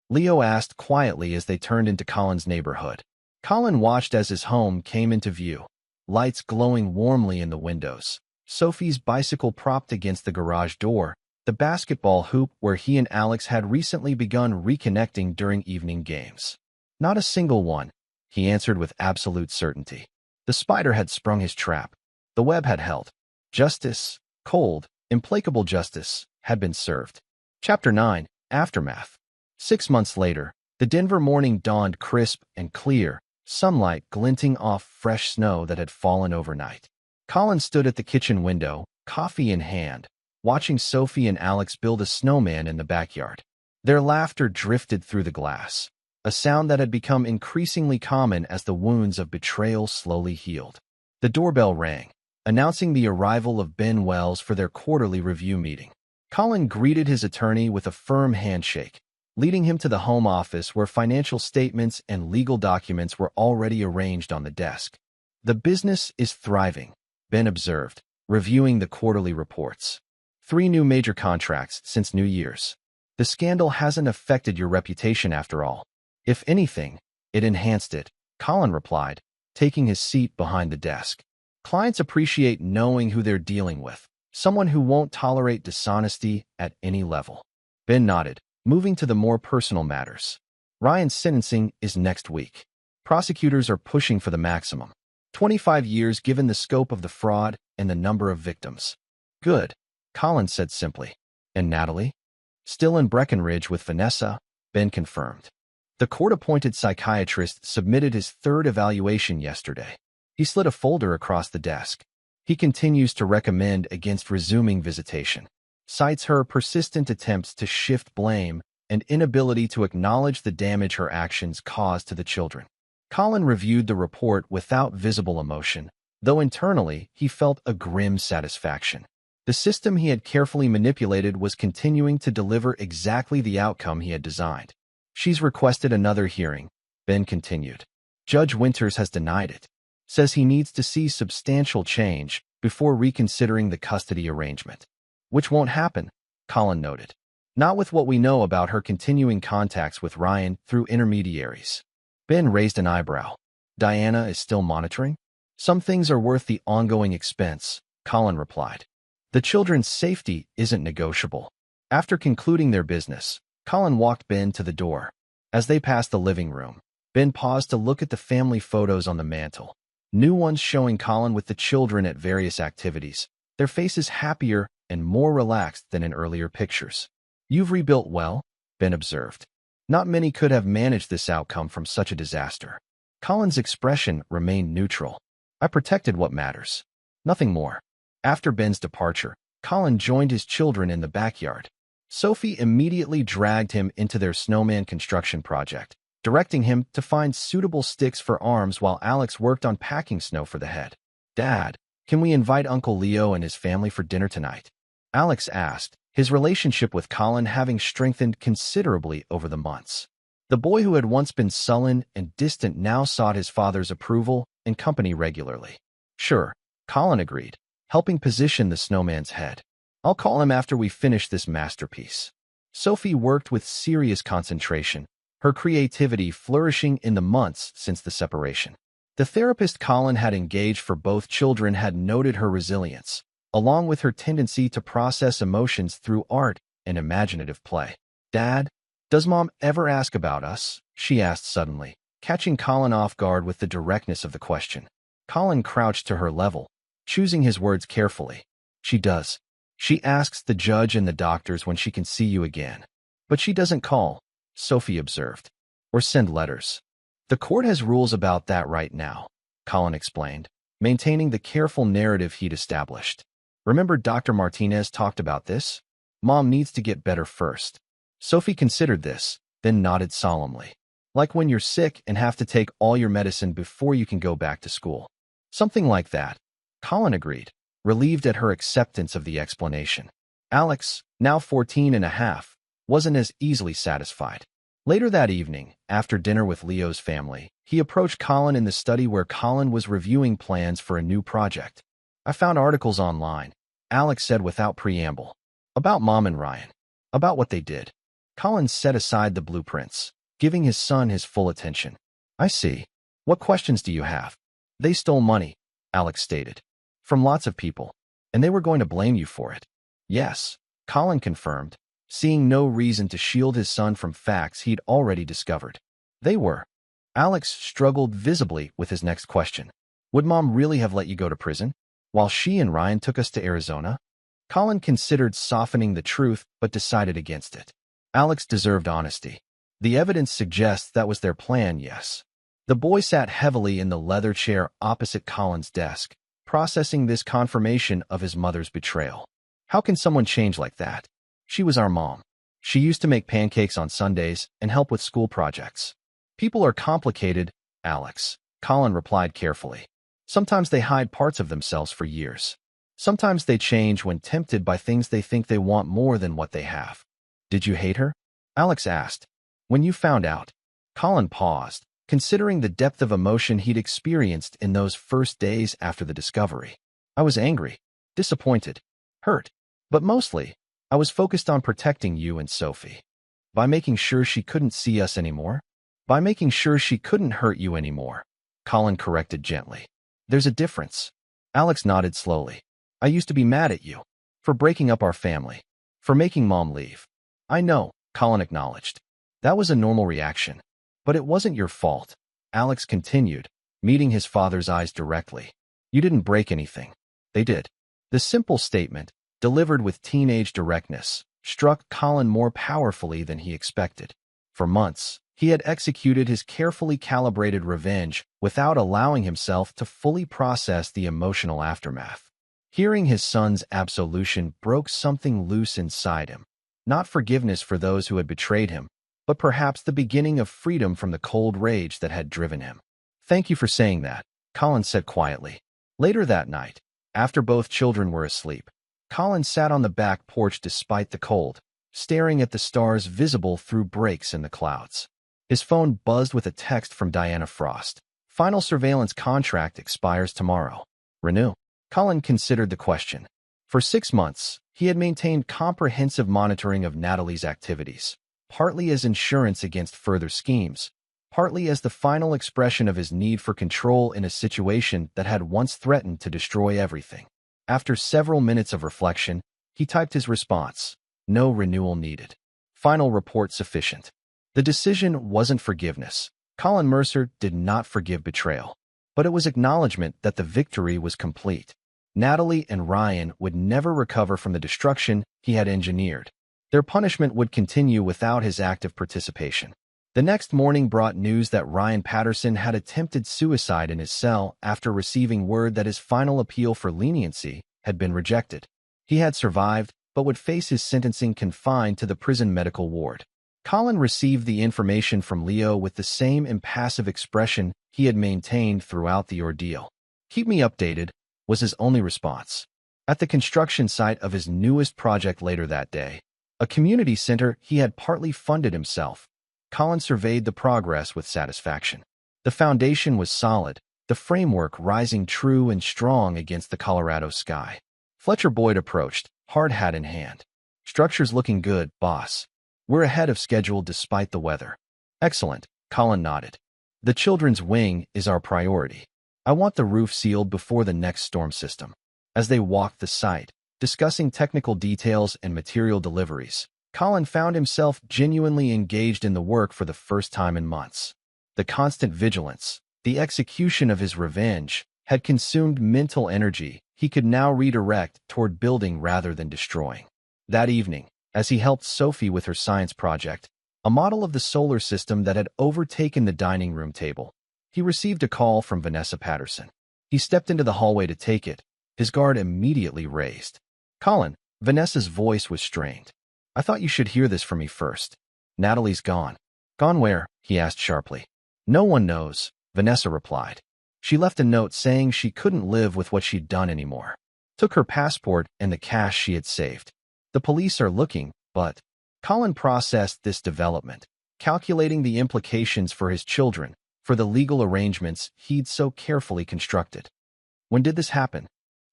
Leo asked quietly as they turned into Colin's neighborhood. Colin watched as his home came into view, lights glowing warmly in the windows, Sophie's bicycle propped against the garage door, the basketball hoop where he and Alex had recently begun reconnecting during evening games. Not a single one, he answered with absolute certainty. The spider had sprung his trap. The web had held. Justice, cold, implacable justice, had been served. Chapter 9, Aftermath. 6 months later, the Denver morning dawned crisp and clear, sunlight glinting off fresh snow that had fallen overnight. Colin stood at the kitchen window, coffee in hand, watching Sophie and Alex build a snowman in the backyard. Their laughter drifted through the glass, a sound that had become increasingly common as the wounds of betrayal slowly healed. The doorbell rang, announcing the arrival of Ben Wells for their quarterly review meeting. Colin greeted his attorney with a firm handshake, leading him to the home office where financial statements and legal documents were already arranged on the desk. "The business is thriving," Ben observed, reviewing the quarterly reports. "3 new major contracts since New Year's. The scandal hasn't affected your reputation after all. If anything, it enhanced it," Colin replied, taking his seat behind the desk. "Clients appreciate knowing who they're dealing with, someone who won't tolerate dishonesty at any level." Ben nodded, moving to the more personal matters. "Ryan's sentencing is next week. Prosecutors are pushing for the maximum. 25 years given the scope of the fraud and the number of victims." "Good," Colin said simply. "And Natalie?" "Still in Breckenridge with Vanessa," Ben confirmed. "The court-appointed psychiatrist submitted his 3rd evaluation yesterday." He slid a folder across the desk. "He continues to recommend against resuming visitation. Cites her persistent attempts to shift blame and inability to acknowledge the damage her actions caused to the children." Colin reviewed the report without visible emotion, though internally he felt a grim satisfaction. The system he had carefully manipulated was continuing to deliver exactly the outcome he had designed. "She's requested another hearing," Ben continued. "Judge Winters has denied it. Says he needs to see substantial change before reconsidering the custody arrangement." "Which won't happen," Colin noted. "Not with what we know about her continuing contacts with Ryan through intermediaries." Ben raised an eyebrow. "Diana is still monitoring?" "Some things are worth the ongoing expense," Colin replied. "The children's safety isn't negotiable." After concluding their business, Colin walked Ben to the door. As they passed the living room, Ben paused to look at the family photos on the mantel. New ones showing Colin with the children at various activities, their faces happier and more relaxed than in earlier pictures. "You've rebuilt well," Ben observed. "Not many could have managed this outcome from such a disaster." Colin's expression remained neutral. "I protected what matters. Nothing more." After Ben's departure, Colin joined his children in the backyard. Sophie immediately dragged him into their snowman construction project, directing him to find suitable sticks for arms while Alex worked on packing snow for the head. "Dad, can we invite Uncle Leo and his family for dinner tonight?" Alex asked, his relationship with Colin having strengthened considerably over the months. The boy who had once been sullen and distant now sought his father's approval and company regularly. "Sure," Colin agreed, helping position the snowman's head. "I'll call him after we finish this masterpiece." Sophie worked with serious concentration, her creativity flourishing in the months since the separation. The therapist Colin had engaged for both children had noted her resilience, along with her tendency to process emotions through art and imaginative play. "Dad, does Mom ever ask about us?" she asked suddenly, catching Colin off guard with the directness of the question. Colin crouched to her level, choosing his words carefully. "She does. She asks the judge and the doctors when she can see you again. But she doesn't call," Sophie observed, "or send letters." "The court has rules about that right now," Colin explained, maintaining the careful narrative he'd established. "Remember Dr. Martinez talked about this? Mom needs to get better first." Sophie considered this, then nodded solemnly. "Like when you're sick and have to take all your medicine before you can go back to school." "Something like that," Colin agreed, relieved at her acceptance of the explanation. Alex, now 14 and a half, wasn't as easily satisfied. Later that evening, after dinner with Leo's family, he approached Colin in the study where Colin was reviewing plans for a new project. "I found articles online," Alex said without preamble, "about Mom and Ryan, about what they did." Colin set aside the blueprints, giving his son his full attention. "I see. What questions do you have?" "They stole money," Alex stated. "From lots of people, and they were going to blame you for it." "Yes, Colin confirmed, seeing no reason to shield his son from facts he'd already discovered. They were. Alex struggled visibly with his next question. Would Mom really have let you go to prison, while she and Ryan took us to Arizona? Colin considered softening the truth, but decided against it. Alex deserved honesty. The evidence suggests that was their plan, yes. The boy sat heavily in the leather chair opposite Colin's desk, processing this confirmation of his mother's betrayal. How can someone change like that? She was our mom. She used to make pancakes on Sundays and help with school projects. People are complicated, Alex, Colin replied carefully. Sometimes they hide parts of themselves for years. Sometimes they change when tempted by things they think they want more than what they have. Did you hate her? Alex asked. When you found out. Colin paused, considering the depth of emotion he'd experienced in those first days after the discovery. I was angry, disappointed, hurt, but mostly, I was focused on protecting you and Sophie. By making sure she couldn't see us anymore? By making sure she couldn't hurt you anymore, Colin corrected gently. There's a difference. Alex nodded slowly. I used to be mad at you. For breaking up our family. For making Mom leave. I know, Colin acknowledged. That was a normal reaction. But it wasn't your fault, Alex continued, meeting his father's eyes directly. You didn't break anything. They did. The simple statement, delivered with teenage directness, struck Colin more powerfully than he expected. For months, he had executed his carefully calibrated revenge without allowing himself to fully process the emotional aftermath. Hearing his son's absolution broke something loose inside him. Not forgiveness for those who had betrayed him, but perhaps the beginning of freedom from the cold rage that had driven him. Thank you for saying that, Colin said quietly. Later that night, after both children were asleep, Colin sat on the back porch despite the cold, staring at the stars visible through breaks in the clouds. His phone buzzed with a text from Diana Frost. Final surveillance contract expires tomorrow. Renew. Colin considered the question. For 6 months, he had maintained comprehensive monitoring of Natalie's activities, partly as insurance against further schemes, partly as the final expression of his need for control in a situation that had once threatened to destroy everything. After several minutes of reflection, he typed his response. No renewal needed. Final report sufficient. The decision wasn't forgiveness. Colin Mercer did not forgive betrayal, but it was acknowledgement that the victory was complete. Natalie and Ryan would never recover from the destruction he had engineered. Their punishment would continue without his active participation. The next morning brought news that Ryan Patterson had attempted suicide in his cell after receiving word that his final appeal for leniency had been rejected. He had survived, but would face his sentencing confined to the prison medical ward. Colin received the information from Leo with the same impassive expression he had maintained throughout the ordeal. Keep me updated, was his only response. At the construction site of his newest project later that day, a community center he had partly funded himself, Colin surveyed the progress with satisfaction. The foundation was solid, the framework rising true and strong against the Colorado sky. Fletcher Boyd approached, hard hat in hand. Structure's looking good, boss. We're ahead of schedule despite the weather. Excellent, Colin nodded. The children's wing is our priority. I want the roof sealed before the next storm system. As they walked the site, discussing technical details and material deliveries, Colin found himself genuinely engaged in the work for the first time in months. The constant vigilance, the execution of his revenge, had consumed mental energy he could now redirect toward building rather than destroying. That evening, as he helped Sophie with her science project, a model of the solar system that had overtaken the dining room table, he received a call from Vanessa Patterson. He stepped into the hallway to take it, his guard immediately raised. Colin, Vanessa's voice was strained. I thought you should hear this from me first. Natalie's gone. Gone where? He asked sharply. No one knows, Vanessa replied. She left a note saying she couldn't live with what she'd done anymore. Took her passport and the cash she had saved. The police are looking, but Colin processed this development, calculating the implications for his children, for the legal arrangements he'd so carefully constructed. When did this happen?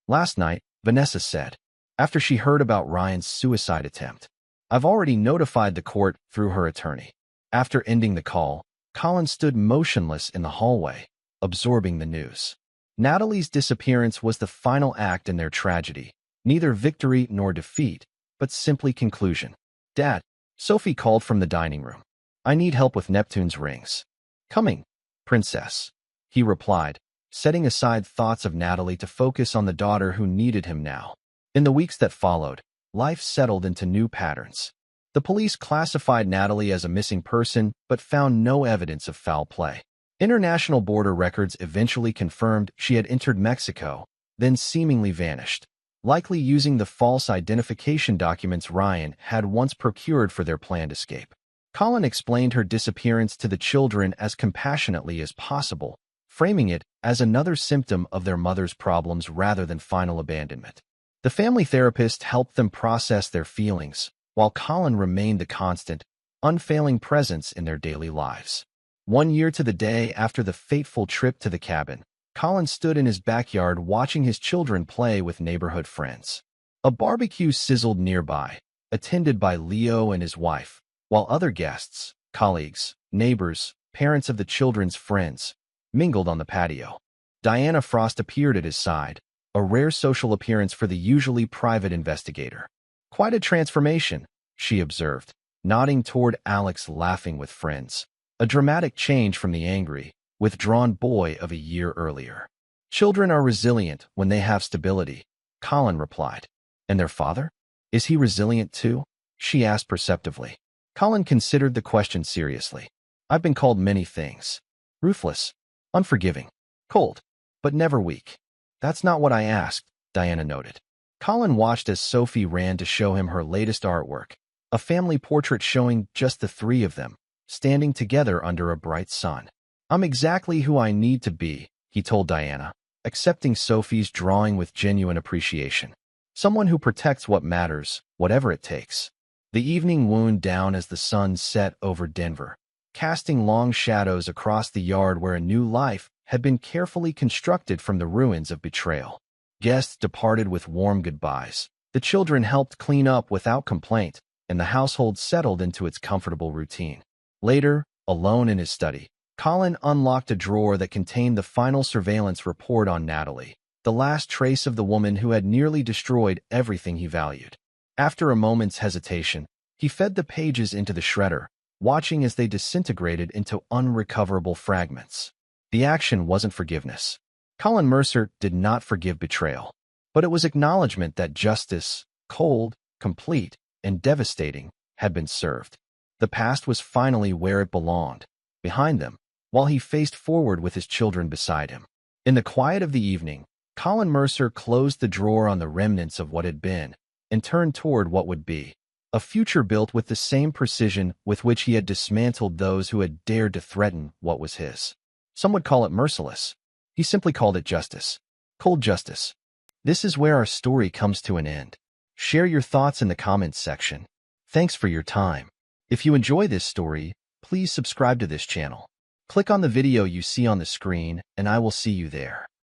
Last night, Vanessa said, after she heard about Ryan's suicide attempt. I've already notified the court through her attorney. After ending the call, Colin stood motionless in the hallway, absorbing the news. Natalie's disappearance was the final act in their tragedy, neither victory nor defeat, but simply conclusion. Dad, Sophie called from the dining room. I need help with Neptune's rings. Coming, princess, he replied, setting aside thoughts of Natalie to focus on the daughter who needed him now. In the weeks that followed, life settled into new patterns. The police classified Natalie as a missing person but found no evidence of foul play. International border records eventually confirmed she had entered Mexico, then seemingly vanished, likely using the false identification documents Ryan had once procured for their planned escape. Colin explained her disappearance to the children as compassionately as possible, framing it as another symptom of their mother's problems rather than final abandonment. The family therapist helped them process their feelings, while Colin remained the constant, unfailing presence in their daily lives. 1 year to the day after the fateful trip to the cabin, Colin stood in his backyard watching his children play with neighborhood friends. A barbecue sizzled nearby, attended by Leo and his wife, while other guests, colleagues, neighbors, parents of the children's friends, mingled on the patio. Diana Frost appeared at his side, a rare social appearance for the usually private investigator. Quite a transformation, she observed, nodding toward Alex laughing with friends. A dramatic change from the angry, withdrawn boy of a year earlier. Children are resilient when they have stability, Colin replied. And their father? Is he resilient too? She asked perceptively. Colin considered the question seriously. I've been called many things. Ruthless, unforgiving, cold, but never weak. That's not what I asked, Diana noted. Colin watched as Sophie ran to show him her latest artwork, a family portrait showing just the three of them, standing together under a bright sun. I'm exactly who I need to be, he told Diana, accepting Sophie's drawing with genuine appreciation. Someone who protects what matters, whatever it takes. The evening wound down as the sun set over Denver, casting long shadows across the yard where a new life had been carefully constructed from the ruins of betrayal. Guests departed with warm goodbyes. The children helped clean up without complaint, and the household settled into its comfortable routine. Later, alone in his study, Colin unlocked a drawer that contained the final surveillance report on Natalie, the last trace of the woman who had nearly destroyed everything he valued. After a moment's hesitation, he fed the pages into the shredder, watching as they disintegrated into unrecoverable fragments. The action wasn't forgiveness. Colin Mercer did not forgive betrayal, but it was acknowledgement that justice, cold, complete, and devastating, had been served. The past was finally where it belonged, behind them, while he faced forward with his children beside him. In the quiet of the evening, Colin Mercer closed the drawer on the remnants of what had been, and turned toward what would be, a future built with the same precision with which he had dismantled those who had dared to threaten what was his. Some would call it merciless. He simply called it justice. Cold justice. This is where our story comes to an end. Share your thoughts in the comments section. Thanks for your time. If you enjoy this story, please subscribe to this channel. Click on the video you see on the screen, and I will see you there.